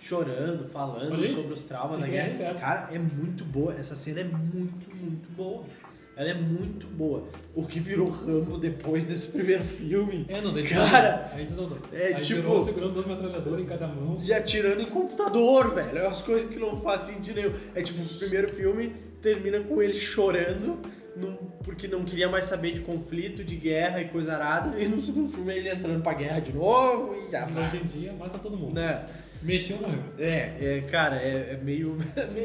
chorando, falando Olha aí. sobre os traumas da Fiquei guerra. arrepiado. Cara, é muito boa. Essa cena é muito boa. Ela é muito boa. O que virou Rambo depois desse primeiro filme. Não, daí Cara, aí desandou. é Aí tipo- virou segurando 2 metralhadoras em cada mão. E atirando em computador, velho. É umas coisas que não faz sentido nenhum. É tipo, o primeiro filme termina com ele chorando porque não queria mais saber de conflito, de guerra e coisa arada. E no segundo filme ele entrando pra guerra de novo e Mas hoje em dia mata todo mundo. né? Mexeu, morreu. Cara, é meio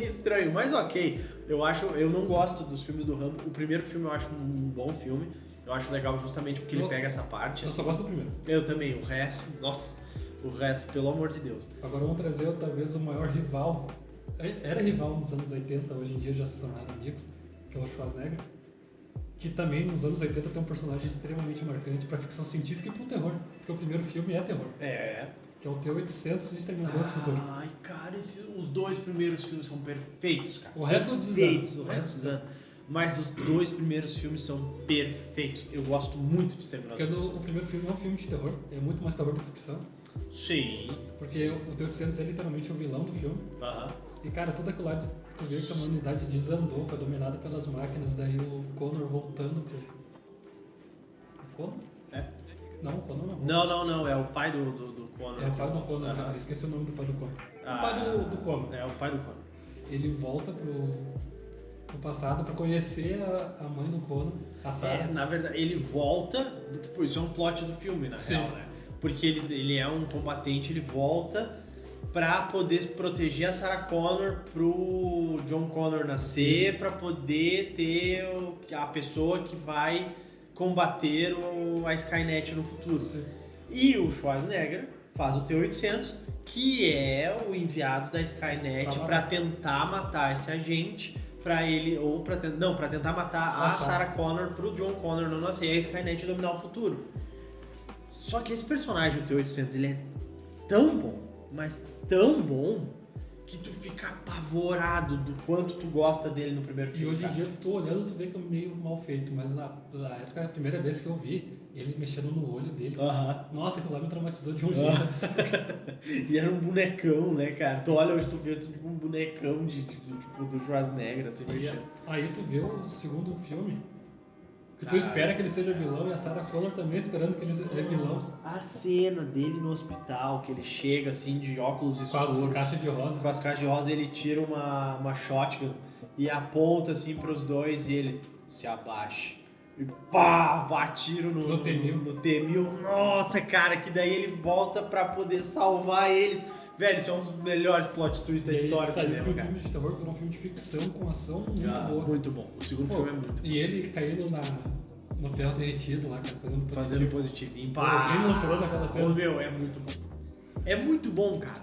estranho, mas ok. Eu não gosto dos filmes do Rambo. O primeiro filme eu acho um bom filme. Eu acho legal justamente porque ele pega essa parte. Eu só gosto do primeiro. Eu também, o resto, nossa, pelo amor de Deus. Agora vamos trazer talvez o maior rival. Era rival nos anos 80, hoje em dia já se tornaram amigos, que é o Schwarzenegger. Que também nos anos 80 tem um personagem extremamente marcante pra ficção científica e pro terror. Porque o primeiro filme é terror. Que é o T-800 e Exterminador do Futuro. Ai, cara, os 2 primeiros filmes são perfeitos, cara. O resto perfeitos, desanda. o resto desanda. Mas os 2 primeiros filmes são perfeitos. Eu gosto muito de Exterminador. Porque o primeiro filme é um filme de terror, é muito mais terror do que ficção. Sim. Porque o T-800 é literalmente o vilão do filme. Aham. E cara, tudo aquilo lá, tu vê que a humanidade desandou, foi dominada pelas máquinas, daí o Connor voltando pro... O Connor? É. Não, o Connor não. Não, é o pai do Connor. É o pai do Connor, Aham. já esqueci o nome do pai do Connor. Ah. O pai do Connor. É o pai do Connor. Ele volta pro passado pra conhecer a mãe do Connor, a Sarah. Na verdade, ele volta, tipo, isso é um plot do filme, na Sim. real, né? Porque ele é um combatente, ele volta pra poder proteger a Sarah Connor pro John Connor nascer, pra poder ter a pessoa que vai combater a Skynet no futuro. Sim. E o Schwarzenegger faz o T-800, que é o enviado da Skynet pra tentar matar esse agente, pra tentar matar a Sarah Connor pro John Connor não nascer e a Skynet dominar o futuro. Só que esse personagem, o T-800, ele é tão bom, mas tão bom, que tu fica apavorado do quanto tu gosta dele no primeiro E filme. hoje em dia, tu olhando, tu vê que é meio mal feito, mas na época, a primeira vez que eu vi, ele mexendo no olho dele. Nossa, aquilo lá me traumatizou de um jeito absurdo. E era um bonecão, né, cara? Tu olha hoje, tu vê assim, tipo um bonecão tipo, do Schwarzenegger, assim, mexendo. Aí tu vê o segundo filme, que tu espera que ele seja vilão, e a Sarah Connor também esperando que ele seja vilão. A cena dele no hospital, que ele chega assim de óculos Com escuros, as caixas de rosa. com as caixas de rosa, ele tira uma shotgun e aponta assim pros dois e ele se abaixa. E pá, atira no T-1000. Nossa, cara, que daí ele volta pra poder salvar eles. Velho, isso é um dos melhores plot twists da história do cinema, um cara. filme de terror, virou um filme de ficção com ação muito boa. Muito bom. O segundo filme é muito bom. E ele caindo no ferro derretido lá, cara, Fazendo positivinho. Quem não chorou naquela cena? Meu, é muito bom. É muito bom, cara.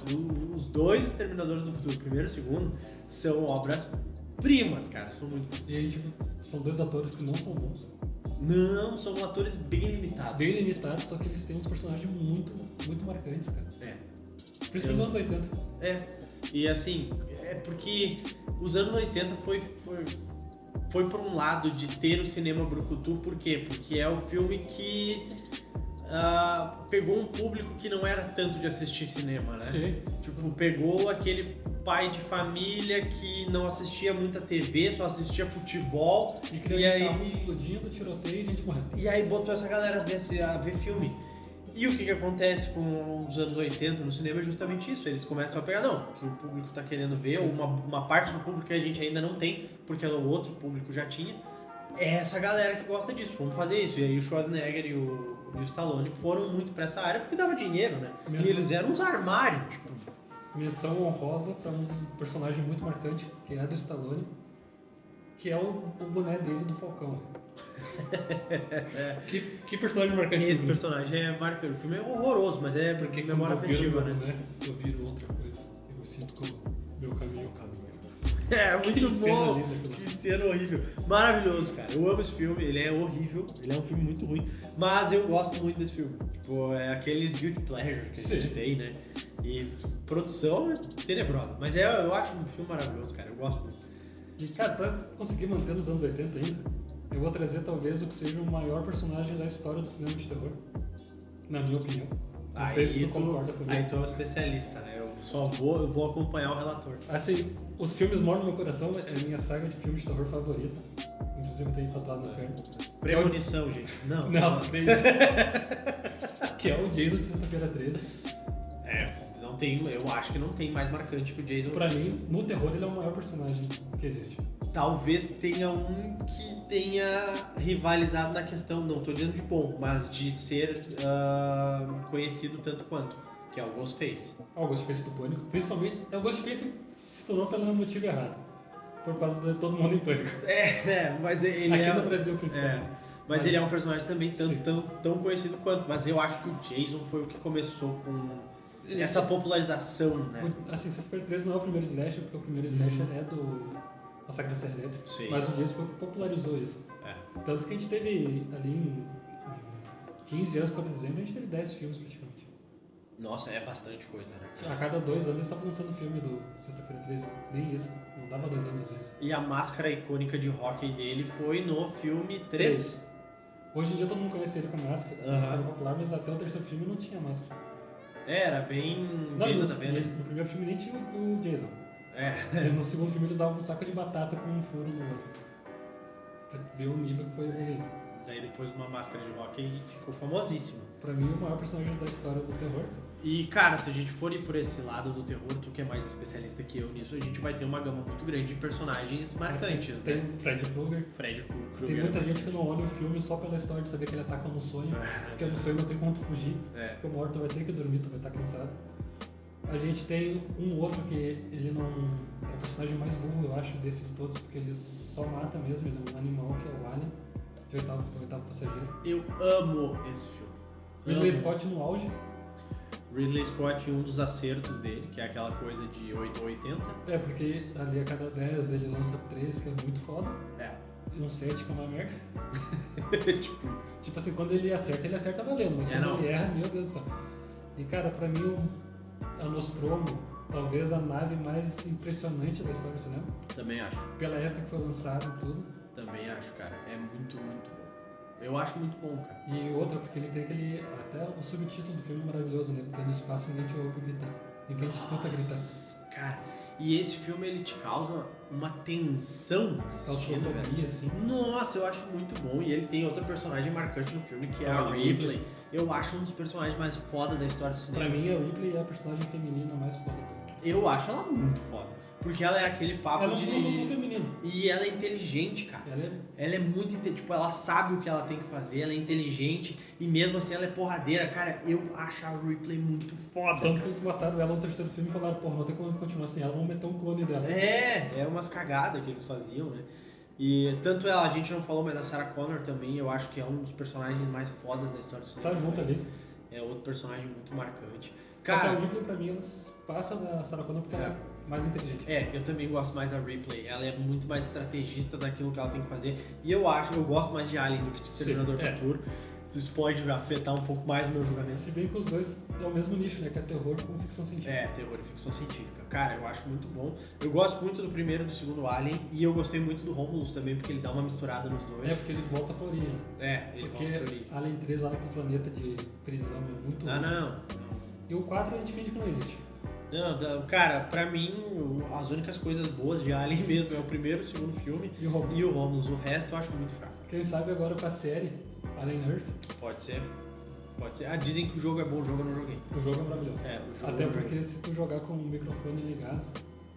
Os 2 Exterminadores do Futuro, o primeiro e o segundo, são obras-primas, cara. São muito bons. E aí, tipo, são 2 atores que não são bons. Não, são atores bem limitados. Bem limitados, só que eles têm uns personagens muito, muito marcantes, cara. Principalmente nos anos 80. E assim, é porque os anos 80 foi por um lado de ter o cinema brucutu, por quê? Porque é o filme que pegou um público que não era tanto de assistir cinema, né? Sim. Tipo, pegou aquele pai de família que não assistia muita TV, só assistia futebol. E queria carro explodindo, tiroteio e gente morrendo. E aí botou essa galera a ver filme. E o que acontece com os anos 80 no cinema é justamente isso. Eles começam a pegar, não, que o público tá querendo ver, ou uma parte do público que a gente ainda não tem, porque o outro público já tinha. É essa galera que gosta disso, vamos fazer isso. E aí o Schwarzenegger e o Stallone foram muito pra essa área porque dava dinheiro, né? E eles eram uns armários, tipo. menção honrosa para um personagem muito marcante, que é do Stallone, que é o boné dele do Falcão. que personagem marcante. Esse personagem é marcante. O filme é horroroso, mas é porque memória afetiva, né? Eu viro outra coisa. Eu me sinto como meu caminho. É, muito que bom. Cena linda, que cena horrível. Maravilhoso, cara. Eu amo esse filme, ele é horrível, ele é um filme muito ruim, mas eu gosto muito desse filme. Tipo, é aqueles guilty pleasure que a gente tem, né? E produção é tenebrosa, mas eu acho um filme maravilhoso, cara. Eu gosto muito. E, cara, pra conseguir manter nos anos 80 ainda, eu vou trazer talvez o que seja o maior personagem da história do cinema de terror, na minha opinião. Não sei se tu concorda comigo. Aí tu é um especialista, né? Eu vou acompanhar o relator. Assim, os filmes moram no meu coração, é a minha saga de filmes de terror favorita. Inclusive tem tatuado na perna. Premonição, gente. Não, é isso. Que é o Jason de Sexta-feira 13. Não tem, eu acho que não tem mais marcante que o Jason. Pra mim, no terror, ele é o maior personagem que existe. Talvez tenha um que tenha rivalizado na questão, não tô dizendo de bom, mas de ser conhecido tanto quanto, que é o Ghostface. O Ghostface do Pânico. Principalmente, o Ghostface se tornou pelo motivo errado. Por causa de Todo Mundo em Pânico. Mas ele aqui no Brasil, principalmente. Mas ele é um personagem também tão conhecido quanto. Mas eu acho que o Jason foi o que começou com essa popularização, né? Assim, Sexta-feira 13 não é o primeiro slasher, porque o primeiro slasher é do Massacre da Serra Elétrica. Sim. Mas o Jason foi o que popularizou isso. Tanto que a gente teve ali em 15 anos, por exemplo, a gente teve 10 filmes praticamente. Nossa, é bastante coisa, né? A cada 2 anos eles estavam lançando filme do Sexta-feira 13. Nem isso. Não dava 2 anos às vezes. E a máscara icônica de hóquei dele foi no filme 3. Hoje em dia todo mundo conhece ele com máscara. Ele estava popular, mas até o terceiro filme não tinha máscara. Era bem nada a ver, né? No primeiro filme nem tinha o Jason. E no segundo filme eles usavam um saco de batata com um furo no olho. Pra ver o nível que foi evoluindo. Daí depois uma máscara de hóquei ficou famosíssimo. Pra mim, o maior personagem da história do terror. E, cara, se a gente for ir por esse lado do terror, tu que é mais especialista que eu nisso, a gente vai ter uma gama muito grande de personagens marcantes, Tem né? Freddy Krueger. Tem muita gente que não olha o filme só pela história de saber que ele ataca no sonho. Porque no sonho não tem como tu fugir. Porque uma hora tu vai ter que dormir, tu vai estar cansado. A gente tem um outro que ele não... É o personagem mais burro, eu acho, desses todos, porque ele só mata mesmo, ele é um animal, que é o Alien, de oitavo passageiro. Eu amo esse filme. Ridley Scott no auge. Ridley Scott, um dos acertos dele, que é aquela coisa de 8 ou 80. Porque ali a cada 10 ele lança 3, que é muito foda. E um 7, que é uma merda. tipo assim, quando ele acerta valendo, mas quando ele erra, meu Deus do céu. E cara, pra mim, a Nostromo, talvez a nave mais impressionante da história do cinema. Também acho. Pela época que foi lançado e tudo. Também acho, cara. É muito, muito bom. Eu acho muito bom, cara. E outra, porque ele tem aquele... Até o subtítulo do filme é maravilhoso, né? Porque no espaço ninguém te ouve gritar. Ninguém te escuta gritar. Cara, e esse filme, ele te causa uma tensão assistindo, velho. Assim. Nossa, eu acho muito bom. E ele tem outra personagem marcante no filme, que é a Ripley. Eu acho um dos personagens mais foda da história do cinema. Pra mim, a Ripley é a personagem feminina mais foda. Eu acho ela muito foda. Porque ela é aquele papo ela é um produto feminino. E ela é inteligente, cara. Ela é muito inteligente. Tipo, ela sabe o que ela tem que fazer, ela é inteligente. E mesmo assim, ela é porradeira. Cara, eu acho a Ripley muito foda. Tanto que eles mataram ela no terceiro filme e falaram, porra, não tem como continuar sem ela, vamos meter um clone dela. É umas cagadas que eles faziam, né? E tanto ela, a gente não falou, mas a Sarah Connor também, eu acho que é um dos personagens mais fodas da história do cinema. Tá junto ali. É outro personagem muito marcante. Cara, só que a Ripley, pra mim, ela passa da Sarah Connor porque ela é mais inteligente. Eu também gosto mais da Ripley. Ela é muito mais estrategista daquilo que ela tem que fazer. E eu gosto mais de Alien do que de Exterminador do Futuro. Isso pode afetar um pouco mais o meu julgamento. Se bem que os dois é o mesmo nicho, né? Que é terror com ficção científica. Terror e ficção científica. Cara, eu acho muito bom. Eu gosto muito do primeiro e do segundo Alien. E eu gostei muito do Romulus também, porque ele dá uma misturada nos dois. Porque ele volta pra origem. Ele volta pra origem. Alien 3 lá naquele planeta de prisão é muito ruim. Não. E o 4 a gente finge que não existe. Não, cara, pra mim, as únicas coisas boas de Alien mesmo é o primeiro, o segundo filme e o Romulus. O resto eu acho muito fraco. Quem sabe agora com a série Alien Earth? Pode ser. Dizem que o jogo é bom, o jogo eu não joguei. O jogo é maravilhoso. O jogo até porque se tu jogar com o microfone ligado,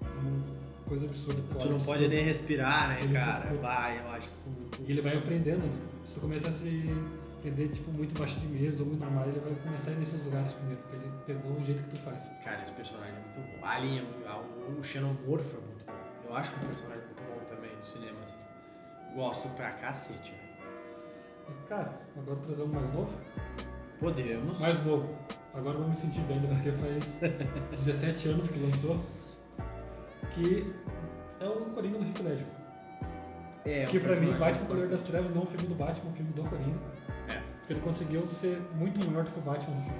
é uma coisa absurda. Tu não pode nem respirar, né, cara? Vai, eu acho isso muito... E ele vai aprendendo, né? Se tu começa a se aprender tipo, muito baixo de mesa ou muito normal, ele vai começar a ir nesses lugares primeiro, porque ele pegou o jeito que tu faz. Cara, esse personagem é muito bom. Alien, o Xenomorfo é muito bom. Eu acho um personagem muito bom também do cinema, assim. Gosto pra cacete, velho. E, cara, agora trazer um mais novo? Podemos. Mais novo. Agora eu vou me sentir velho, porque faz 17 anos que lançou. Que é o Coringa do Heath Ledger. Que pra mim, Batman Cavaleiro das Trevas não é um filme do Batman, é um filme do Coringa. Porque ele conseguiu ser muito maior do que o Batman no filme.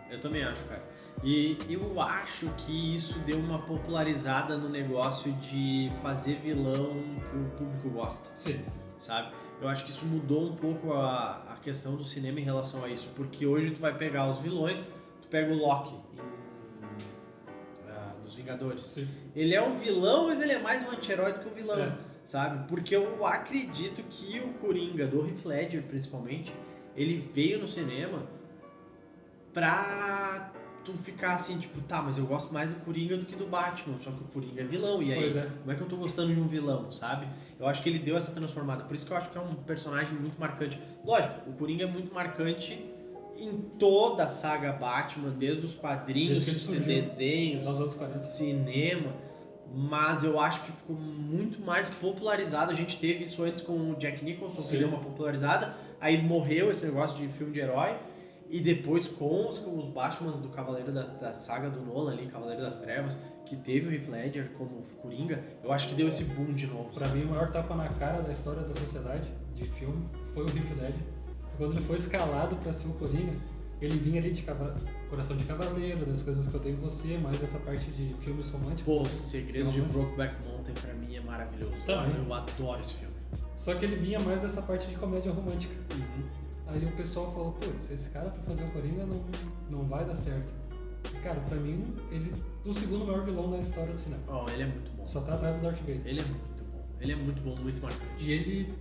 Eu também acho, cara. E eu acho que isso deu uma popularizada no negócio de fazer vilão que o público gosta. Sim. Sabe? Eu acho que isso mudou um pouco a questão do cinema em relação a isso. Porque hoje tu vai pegar os vilões, tu pega o Loki nos Vingadores. Sim. Ele é um vilão, mas ele é mais um anti-herói do que um vilão. Sabe? Porque eu acredito que o Coringa, do Heath Ledger principalmente, ele veio no cinema pra tu ficar assim, tipo, tá, mas eu gosto mais do Coringa do que do Batman, só que o Coringa é vilão, e aí, como é que eu tô gostando de um vilão, sabe? Eu acho que ele deu essa transformada, por isso que eu acho que é um personagem muito marcante. Lógico, o Coringa é muito marcante em toda a saga Batman, desde os quadrinhos, desenhos, cinema, mas eu acho que ficou muito mais popularizado. A gente teve isso antes com o Jack Nicholson, que deu uma popularizada, aí morreu esse negócio de filme de herói, e depois com os Batmans do Cavaleiro da saga do Nolan ali, Cavaleiro das Trevas, que teve o Heath Ledger como Coringa, eu acho que deu esse boom de novo. Pra mim, o maior tapa na cara da história da sociedade de filme foi o Heath Ledger. Quando ele foi escalado pra ser o Coringa, ele vinha ali de Coração de Cavaleiro, das coisas que eu tenho em você, mais dessa parte de filmes românticos. Pô, o Segredo de Brokeback Mountain pra mim é maravilhoso. Eu adoro esse filme. Só que ele vinha mais dessa parte de comédia romântica. Aí o pessoal falou, pô, esse cara pra fazer o Coringa não vai dar certo. E, cara, pra mim, ele é o segundo maior vilão da história do cinema. Ele é muito bom. Só tá atrás do Darth Vader. Ele é muito bom. Ele é muito bom, muito marcante. E ele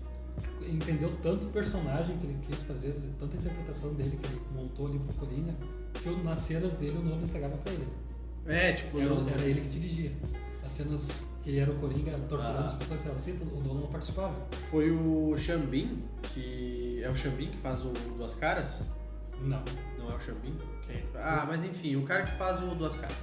entendeu tanto o personagem que ele quis fazer, tanta interpretação dele que ele montou ali pro Coringa, que nas cenas dele o Nolan entregava pra ele. Era ele que dirigia. As cenas que ele era o Coringa torturando as pessoas que ela cita, o Nolan não participava. Foi o Sean Bean, que é o Sean Bean que faz o Duas Caras? Não. Não é o Sean Bean? Mas enfim, o cara que faz o Duas Caras.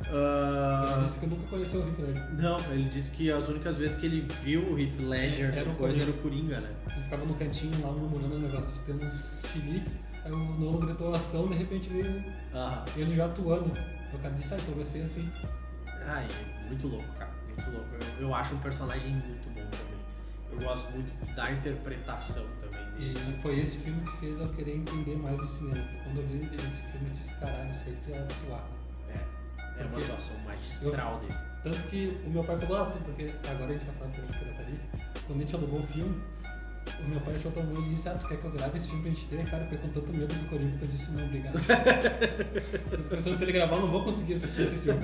Ele disse que nunca conheceu o Heath Ledger. Não, ele disse que as únicas vezes que ele viu o Heath Ledger era o Coringa, né? Ele ficava no cantinho lá murmurando os negócios, tendo uns chili, aí o Nolan gritou ação, de repente veio ele já atuando. O cara disse, então vai ser assim. Muito louco, cara, muito louco. Eu acho um personagem muito bom também. Eu gosto muito da interpretação também dele. E foi esse filme que fez eu querer entender mais de cinema. Quando eu vi esse filme, eu disse, caralho, isso aí que é atuar. É uma atuação magistral dele. Tanto que o meu pai falou, porque agora a gente vai falar um pouco de pirataria. Quando a gente alugou o filme, o meu pai achou tão bom e disse, tu quer que eu grave esse filme pra gente ter? Cara, eu fiquei com tanto medo do Coringa que eu disse, não, obrigado. Eu tô pensando, se ele gravar, eu não vou conseguir assistir esse filme.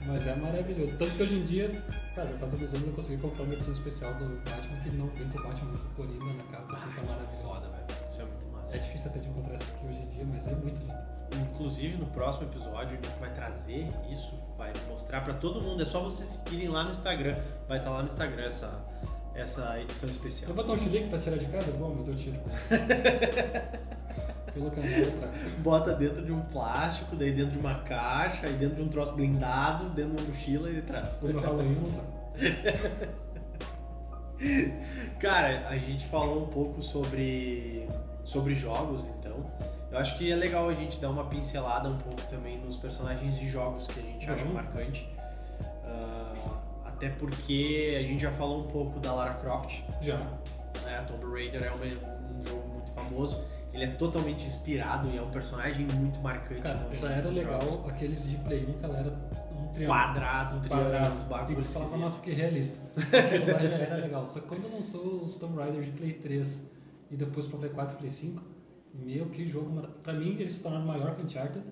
Mas é maravilhoso. Tanto que hoje em dia, cara, faz alguns anos eu consegui comprar uma edição especial do Batman que não vem com o Batman, vem com o Coringa na capa, assim, que é maravilhoso. Foda, velho. Isso é muito massa. É difícil até de encontrar isso aqui hoje em dia, mas é muito lindo. Inclusive, no próximo episódio, a gente vai trazer isso, vai mostrar pra todo mundo. É só vocês seguirem lá no Instagram. Vai estar lá no Instagram essa edição especial. Eu vou botar um chilique pra tirar de casa? Bom, mas eu tiro. Pelo canal eu trago. Bota dentro de um plástico, daí dentro de uma caixa, aí dentro de um troço blindado, dentro de uma mochila e traz. O meu Halloween não tá. Cara, a gente falou um pouco sobre jogos, então. Eu acho que é legal a gente dar uma pincelada um pouco também nos personagens de jogos que a gente acha marcante. Até porque a gente já falou um pouco da Lara Croft. Já. Tomb Raider é um jogo muito famoso. Ele é totalmente inspirado e é um personagem muito marcante. Cara, já era legal jogos. Aqueles de Play 1 que ela era um triângulo. Quadrado, os bagulhos. E falava, nossa, que realista. Aquilo lá já era legal. Só que quando lançou os Tomb Raider de Play 3 e depois pro Play 4 e Play 5, que jogo. Pra mim, eles se tornaram maior que Uncharted.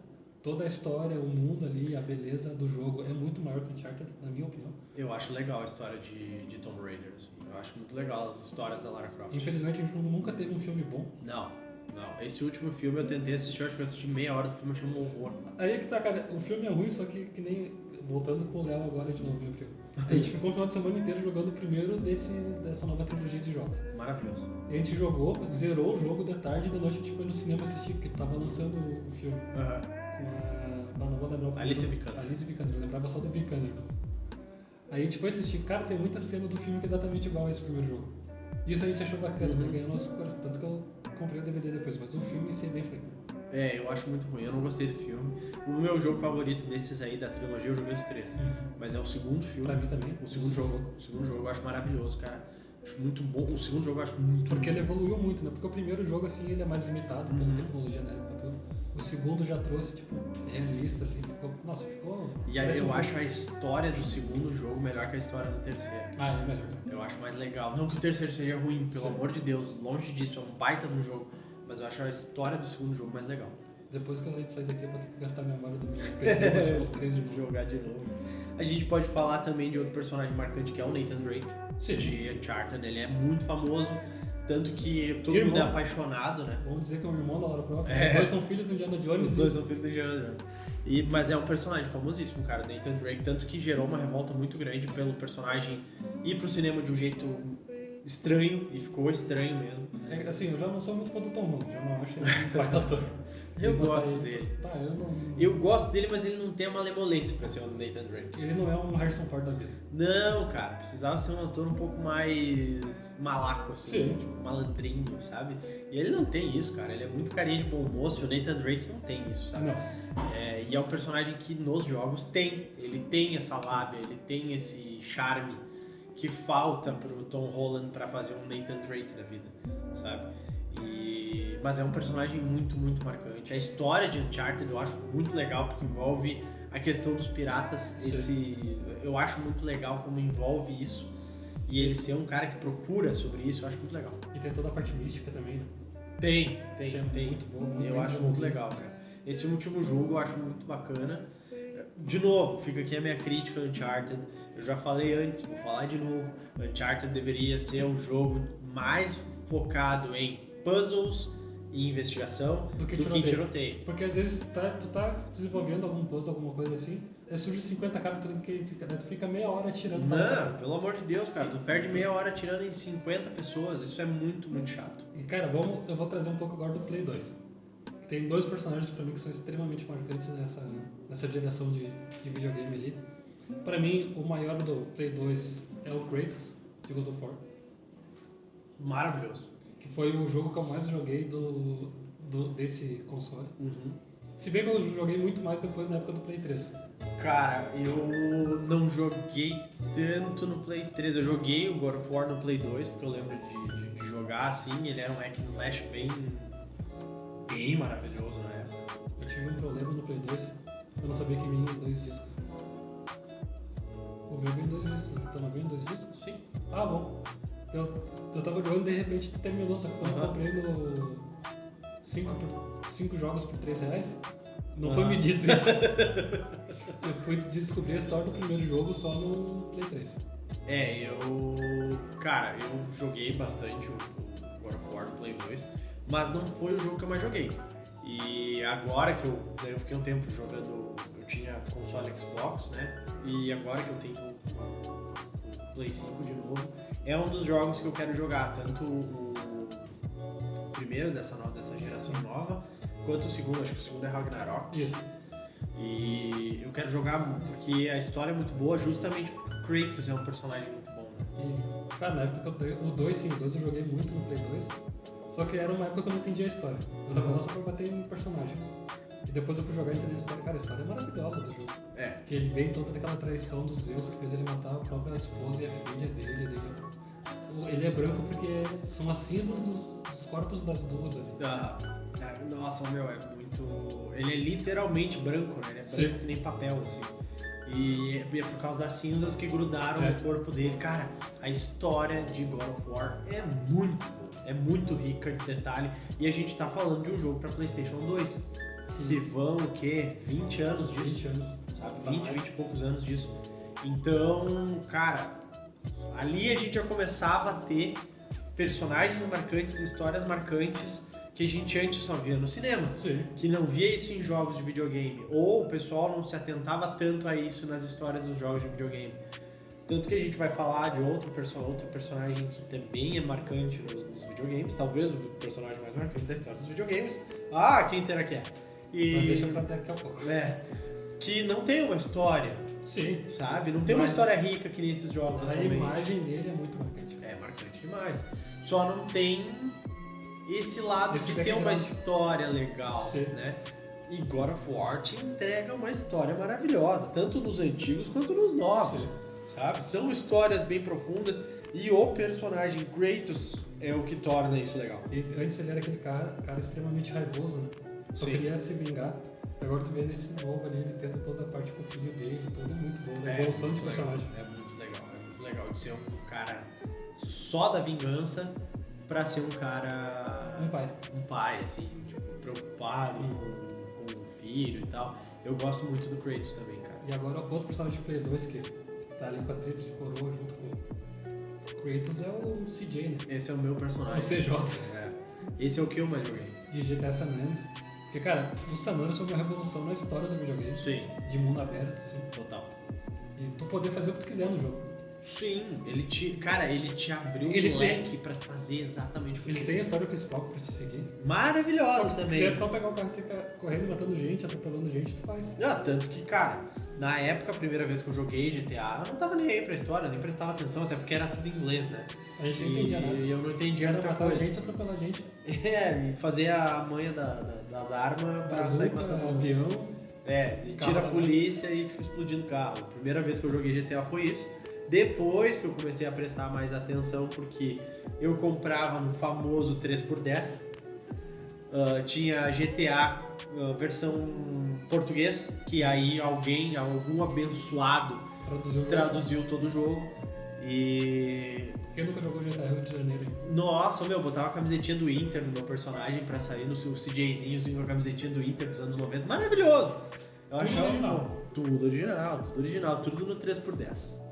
Toda a história, o mundo ali, a beleza do jogo é muito maior que Uncharted, na minha opinião. Eu acho legal a história de Tomb Raider. Assim. Eu acho muito legal as histórias da Lara Croft. Infelizmente, a gente nunca teve um filme bom. Não. Esse último filme eu tentei assistir, eu acho que eu assisti meia hora do filme, achei um horror. Aí que tá, cara, o filme é ruim, só que nem... Voltando com o Léo agora de novo, meu primo. A gente ficou o final de semana inteiro jogando o primeiro dessa nova trilogia de jogos. Maravilhoso. E a gente jogou, zerou o jogo de tarde e de noite a gente foi no cinema assistir, porque tava lançando o filme. Com a... não vou lembrar o Alice Vikander. Alice Vikander, eu lembrava só do Vikander. Aí a gente foi assistir, cara, tem muita cena do filme que é exatamente igual a esse primeiro jogo. Isso a gente achou bacana, né? Ganhou nosso coração. Tanto que eu comprei o DVD depois, mas o filme em si é bem feito. Eu acho muito ruim, eu não gostei do filme. O meu jogo favorito desses aí da trilogia, eu joguei os 3. Mas é o segundo filme. Pra mim também. O segundo jogo eu acho maravilhoso, cara. Acho muito bom. O segundo jogo eu acho muito Porque bom. ele evoluiu muito, né? Porque o primeiro jogo, assim, ele é mais limitado pela tecnologia na época e tudo. O segundo já trouxe, tipo, realista, assim, ficou... Nossa, ficou... E aí eu acho a história do segundo jogo melhor que a história do terceiro. Ah, é melhor. Eu acho mais legal. Não que o terceiro seja ruim, pelo amor de Deus. Longe disso, é um baita no jogo. Mas eu acho a história do segundo jogo mais legal. Depois que a gente sair daqui, eu vou ter que gastar a memória do meu PC, baixar os 3 de novo. Jogar de novo. A gente pode falar também de outro personagem marcante que é o Nathan Drake. Sim. De Uncharted. Ele é muito famoso. Tanto que todo mundo é apaixonado, né? Vamos dizer que é o irmão da Lara Croft. Os dois são filhos do Indiana Jones. Os dois são filhos do Indiana Jones. Mas é um personagem famosíssimo, cara, o Nathan Drake. Tanto que gerou uma revolta muito grande pelo personagem ir pro cinema de um jeito estranho. E ficou estranho mesmo. Assim, eu já não sou muito fã do Tom Holland. Já não acho ele um baita ator. Eu gosto dele. Eu gosto dele, mas ele não tem a malemolência pra ser o Nathan Drake. Ele não é um Harrison Ford da vida. Não, cara, precisava ser um ator um pouco mais malaco, assim, Sim. tipo, malandrinho, sabe? E ele não tem isso, cara. Ele é muito carinha de bom moço e o Nathan Drake não tem isso, sabe? Não. E é um personagem que nos jogos tem. Ele tem essa lábia, ele tem esse charme que falta pro Tom Holland pra fazer um Nathan Drake da vida, sabe? Mas é um personagem muito, muito marcante. A história de Uncharted eu acho muito legal porque envolve a questão dos piratas. Eu acho muito legal como envolve isso. E ele ser um cara que procura sobre isso, eu acho muito legal. E tem toda a parte mística também, né? Tem. Muito bom. Muito Eu acho muito legal, cara. Esse último jogo eu acho muito bacana. De novo, fica aqui a minha crítica ao Uncharted. Eu já falei antes, vou falar de novo. Uncharted deveria ser um jogo mais focado em puzzles e investigação do que tiroteio. Porque às vezes tu tá desenvolvendo algum puzzle, alguma coisa assim, aí surge 50 caras, tu fica meia hora atirando. Não, pelo amor de Deus, cara, tu perde meia hora atirando em 50 pessoas, isso é muito, muito chato. E cara, eu vou trazer um pouco agora do Play 2. Tem dois personagens pra mim que são extremamente marcantes nessa geração de videogame ali. Pra mim, o maior do Play 2 é o Kratos, de God of War. Maravilhoso. Que foi o jogo que eu mais joguei desse console. Se bem que eu joguei muito mais depois na época do Play 3. Cara, eu não joguei tanto no Play 3. Eu joguei o God of War no Play 2, porque eu lembro de jogar assim. Ele era um hack and slash bem maravilhoso na época. Eu tive um problema no Play 2. Eu não sabia que vinha em 2 discos. O jogo em 2 discos. Então não vinha em 2 discos? Sim. Ah, bom. Eu tava jogando e de repente terminou, só que quando eu comprei no 5 jogos por R$3, não foi me dito isso. Eu fui descobrir a história do primeiro jogo só no Play 3. Cara, eu joguei bastante o God of War no Play 2, mas não foi o jogo que eu mais joguei. E agora que eu fiquei um tempo jogando, eu tinha console Xbox, né? E agora que eu tenho o Play 5 de novo, é um dos jogos que eu quero jogar, tanto o primeiro dessa geração nova, quanto o segundo, acho que o segundo é Ragnarok. Isso. E eu quero jogar porque a história é muito boa, justamente porque o Kratos é um personagem muito bom. Né? E, cara, na época o 2 eu joguei muito no Play 2, só que era uma época que eu não entendia a história. Eu tava lá só pra bater em um personagem. E depois eu fui jogar e entender a história. Cara, a história é maravilhosa do jogo. Que ele veio toda daquela traição dos Zeus que fez ele matar a própria esposa e a filha dele. Ele é branco porque são as cinzas dos corpos das duas ali. Nossa, meu, é muito... Ele é literalmente branco, né? Ele é branco que nem papel, assim. E é por causa das cinzas que grudaram no corpo dele. Cara, a história de God of War é muito boa. É muito rica de detalhe. E a gente tá falando de um jogo pra PlayStation 2. Se vão, o quê? 20 anos disso? 20 anos. Sabe? 20 e poucos anos disso. Então, cara, ali a gente já começava a ter personagens marcantes, histórias marcantes que a gente antes só via no cinema. Sim. Que não via isso em jogos de videogame. Ou o pessoal não se atentava tanto a isso nas histórias dos jogos de videogame. Tanto que a gente vai falar de outro personagem que também é marcante nos videogames, talvez o personagem mais marcante da história dos videogames. Ah, quem será que é? Mas deixa pra daqui a pouco. Que não tem uma história. Sim. Sabe? Não tem uma história rica que nem esses jogos atualmente. A imagem dele é muito marcante. É marcante demais. Só não tem esse lado de ter uma história legal, né? E God of War te entrega uma história maravilhosa, tanto nos antigos quanto nos novos. Sim. Sabe? São histórias bem profundas e o personagem Kratos é o que torna isso legal. E antes ele era aquele cara extremamente raivoso, né? Só queria se vingar. Agora tu vê nesse novo ali, ele tendo toda a parte com o filho dele, tudo é muito bom. A evolução de personagem. É muito legal de ser um cara só da vingança pra ser um cara... Um pai, assim, tipo, preocupado com o filho e tal. Eu gosto muito do Kratos também, cara. E agora outro personagem de Play 2 que tá ali com a tríplice coroa junto com o Kratos é o CJ, né? Esse é o meu personagem. O CJ. Esse é o que eu mais joguei. De GTA San Andreas. Porque, cara, o San Andreas foi uma revolução na história do videogame. Sim. De mundo aberto, assim. Total. E tu poder fazer o que tu quiser no jogo. Sim, ele te abriu o leque pra fazer exatamente o que ele tem a história principal pra te seguir. Maravilhosa também. Se quiser só pegar o carro e ficar correndo, matando gente, atropelando gente, tu faz. Tanto que, cara, na época, a primeira vez que eu joguei GTA, eu não tava nem aí pra história, nem prestava atenção, até porque era tudo em inglês, né? A gente não entendia nada. E eu não entendia muita matar coisa. gente, atropelar gente. E fazer a manha das armas pra sair matando avião. E tira a polícia e fica explodindo o carro. A primeira vez que eu joguei GTA foi isso. Depois que eu comecei a prestar mais atenção, porque eu comprava no famoso 3x10, tinha GTA versão português, que aí algum abençoado traduziu todo o jogo. E... Quem nunca jogou GTA Rio de Janeiro, hein? Nossa, botava a camisetinha do Inter no meu personagem pra sair no seu CJzinho, assim, com a camisetinha do Inter dos anos 90. Maravilhoso! Eu achava original. Tudo original, tudo no 3x10.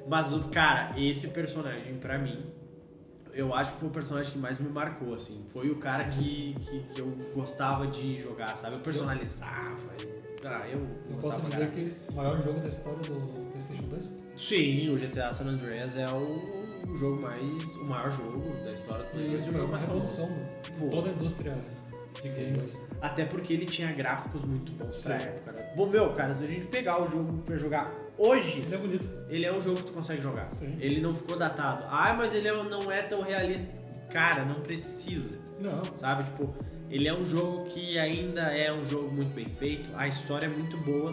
Mas, cara, esse personagem pra mim, eu acho que foi o personagem que mais me marcou, assim. Foi o cara que eu gostava de jogar, sabe? Eu personalizava. Eu posso dizer que o maior jogo da história do PlayStation 2? Sim, o GTA San Andreas é o jogo o maior jogo da história do PlayStation 2 e o jogo mais revolução de toda a indústria de games. Até porque ele tinha gráficos muito bons pra época, né? Bom, cara, se a gente pegar o jogo pra jogar hoje, ele é bonito. Ele é um jogo que tu consegue jogar. Sim. Ele não ficou datado. Mas ele não é tão realista. Cara, não precisa. Não. Sabe, tipo, ele é um jogo que ainda é um jogo muito bem feito. A história é muito boa,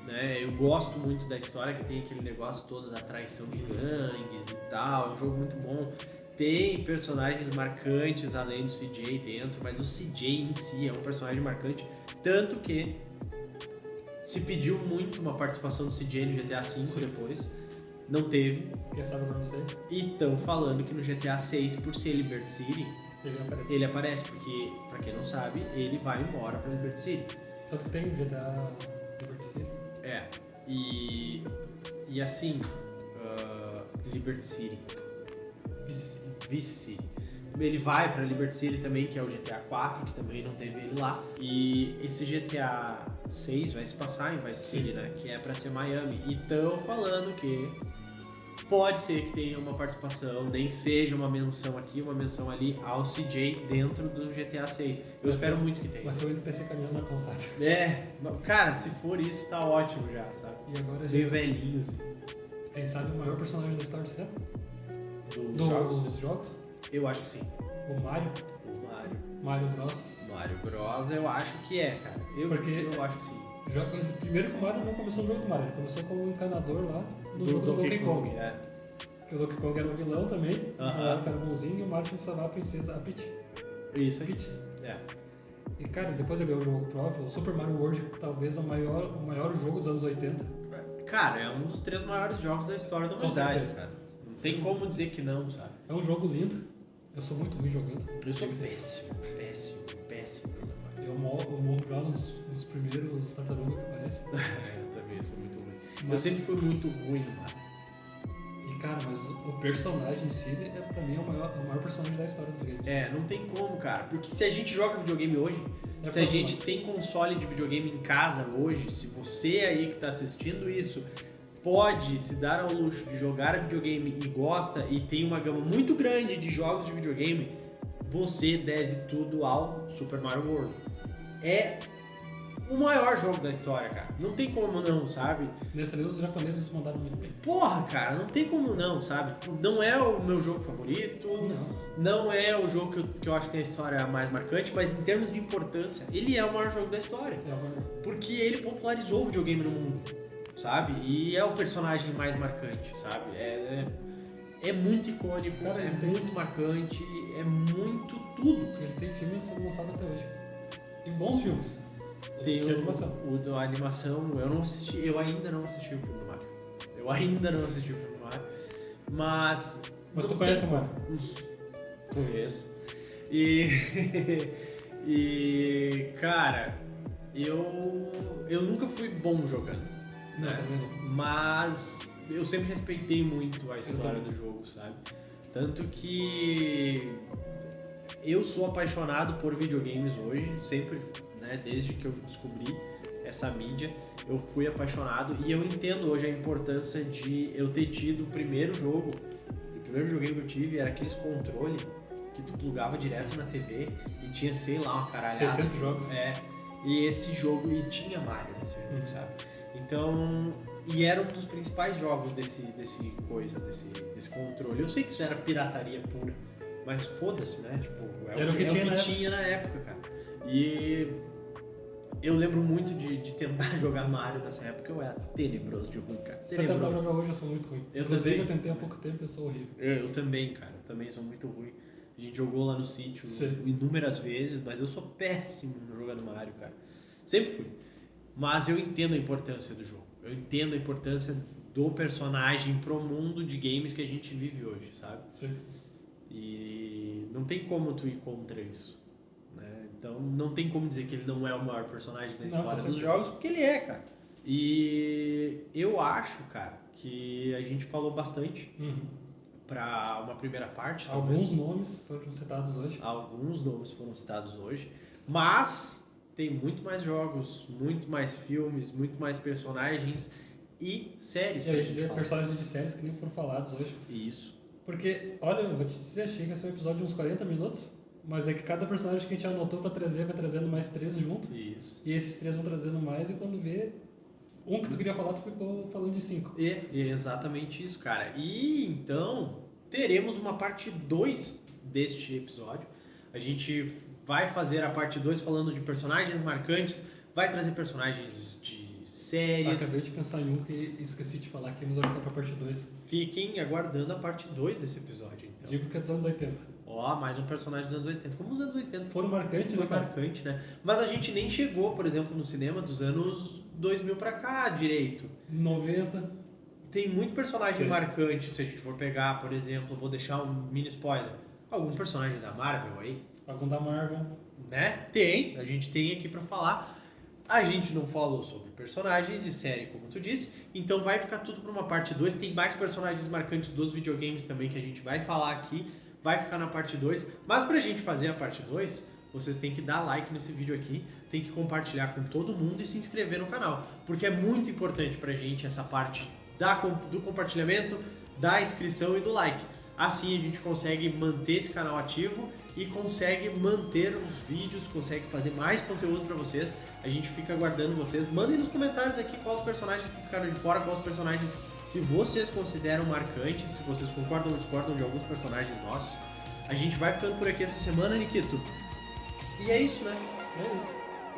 né? Eu gosto muito da história, que tem aquele negócio todo da traição de gangues e tal. É um jogo muito bom. Tem personagens marcantes além do CJ dentro, mas o CJ em si é um personagem marcante, tanto que se pediu muito uma participação do CJ no GTA V depois, não teve. Quem sabe agora no 6? E estão falando que no GTA 6, por ser Liberty City, ele aparece, porque, pra quem não sabe, ele vai embora pra Liberty City. Tanto que tem o GTA Liberty City. E assim, Liberty City. Vice City. Ele vai pra Liberty City também, que é o GTA 4, que também não teve ele lá. E esse GTA 6 vai se passar em Vice City, né? Que é pra ser Miami. E estão falando que pode ser que tenha uma participação, nem que seja uma menção aqui, uma menção ali, ao CJ dentro do GTA 6. Eu espero muito que tenha. Vai ser o NPC caminhando na calçada. Cara, se for isso, tá ótimo já, sabe? E agora meio velhinho, assim. Quem sabe o maior personagem da história do cinema? Dos jogos? Eu acho que sim. O Mario? Mario Bros. Mario Bros, eu acho que é, cara. Eu acho que sim. Primeiro que o Mario não começou o jogo do Mario, ele começou como encanador lá no jogo do Donkey Kong. Porque o Donkey Kong era o vilão também, o cara bonzinho, e o Mario tinha que salvar a princesa, a Peach. Isso aí. Peach. E cara, depois ele ganhou o jogo próprio, o Super Mario World, talvez o maior jogo dos anos 80. Cara, é um dos 3 maiores jogos da história da humanidade, cara. Não tem como dizer que não, sabe? É um jogo lindo. Eu sou muito ruim jogando. Eu sou péssimo. Eu morro lá nos primeiros tartarugas que aparecem. Eu também sou muito ruim. Eu sempre fui muito ruim no Mario. E cara, mas o personagem em si, pra mim, é o maior personagem da história dos games. Não tem como, cara. Porque se a gente joga videogame hoje, se a gente tem console de videogame em casa hoje, se você aí que tá assistindo isso pode se dar ao luxo de jogar videogame e gosta e tem uma gama muito grande de jogos de videogame, você deve tudo ao Super Mario World. É o maior jogo da história, cara. Não tem como não, sabe? Nessa ali os japoneses mandaram muito bem. Porra, cara, não tem como não, sabe? Não é o meu jogo favorito, não é o jogo que eu acho que tem a história mais marcante, mas em termos de importância, ele é o maior jogo da história. Porque ele popularizou o videogame no mundo, sabe? E é o personagem mais marcante, sabe? É muito icônico, cara, é muito marcante, é muito tudo. Ele tem filmes sendo lançados até hoje. E bons filmes. Tem o da animação, eu ainda não assisti o filme do Mario. Mas tu conhece o Mario? Conheço. E cara, eu nunca fui bom jogando, né? Mas eu sempre respeitei muito a história do jogo, sabe? Tanto que eu sou apaixonado por videogames hoje, sempre, né, desde que eu descobri essa mídia, eu fui apaixonado e eu entendo hoje a importância de eu ter tido o primeiro videogame que eu tive era aqueles controles que tu plugava direto na TV e tinha, sei lá, uma caralhada. 600 jogos. E esse jogo, e tinha Mario nesse jogo, sabe? Então, e era um dos principais jogos desse controle. Eu sei que isso era pirataria pura, mas foda-se, né? Tipo, era o que tinha na época, cara. E eu lembro muito de tentar jogar Mario nessa época, eu era tenebroso de ruim, cara. Se eu tentar jogar hoje, eu sou muito ruim. Inclusive, eu tentei há pouco tempo e eu sou horrível. Eu também, cara. Eu também sou muito ruim. A gente jogou lá no sítio inúmeras vezes, mas eu sou péssimo jogando Mario, cara. Sempre fui. Mas eu entendo a importância do jogo. Eu entendo a importância do personagem pro mundo de games que a gente vive hoje, sabe? Sim. E não tem como tu ir contra isso, né? Então não tem como dizer que ele não é o maior personagem da história dos jogos, porque ele é, cara. E eu acho, cara, que a gente falou bastante para uma primeira parte. Alguns nomes foram citados hoje. Mas tem muito mais jogos, muito mais filmes, muito mais personagens e séries. Eu ia dizer personagens de séries que nem foram falados hoje. Isso. Porque, olha, eu vou te dizer, chega a ser um episódio de uns 40 minutos, mas é que cada personagem que a gente anotou pra trazer vai trazendo mais 3 junto. Isso. E esses 3 vão trazendo mais, e quando vê, um que tu queria falar, tu ficou falando de 5. É exatamente isso, cara. E então, teremos uma parte 2 deste episódio. A gente vai fazer a parte 2 falando de personagens marcantes, vai trazer personagens de séries. Acabei de pensar em um que esqueci de falar que íamos ficar pra parte 2. Fiquem aguardando a parte 2 desse episódio, então. Digo que é dos anos 80. Ó, mais um personagem dos anos 80. Como os anos 80 foram marcantes, né, cara? Marcante, né? Mas a gente nem chegou, por exemplo, no cinema dos anos 2000 pra cá direito. 90. Tem muito personagem marcante, se a gente for pegar, por exemplo, vou deixar um mini spoiler. Algum personagem da Marvel aí? Algum da Marvel. Né? Tem, a gente tem aqui pra falar. A gente não falou sobre personagens de série, como tu disse, então vai ficar tudo pra uma parte 2. Tem mais personagens marcantes dos videogames também que a gente vai falar aqui, vai ficar na parte 2. Mas pra gente fazer a parte 2, vocês têm que dar like nesse vídeo aqui, tem que compartilhar com todo mundo e se inscrever no canal, porque é muito importante pra gente essa parte do compartilhamento, da inscrição e do like. Assim a gente consegue manter esse canal ativo e consegue manter os vídeos, consegue fazer mais conteúdo pra vocês. A gente fica aguardando vocês. Mandem nos comentários aqui quais os personagens que ficaram de fora, quais os personagens que vocês consideram marcantes, se vocês concordam ou discordam de alguns personagens nossos. A gente vai ficando por aqui essa semana, Nikito. E é isso, né? É isso.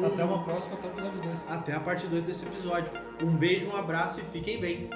Até uma próxima, até o episódio 2. Até a parte 2 desse episódio. Um beijo, um abraço e fiquem bem.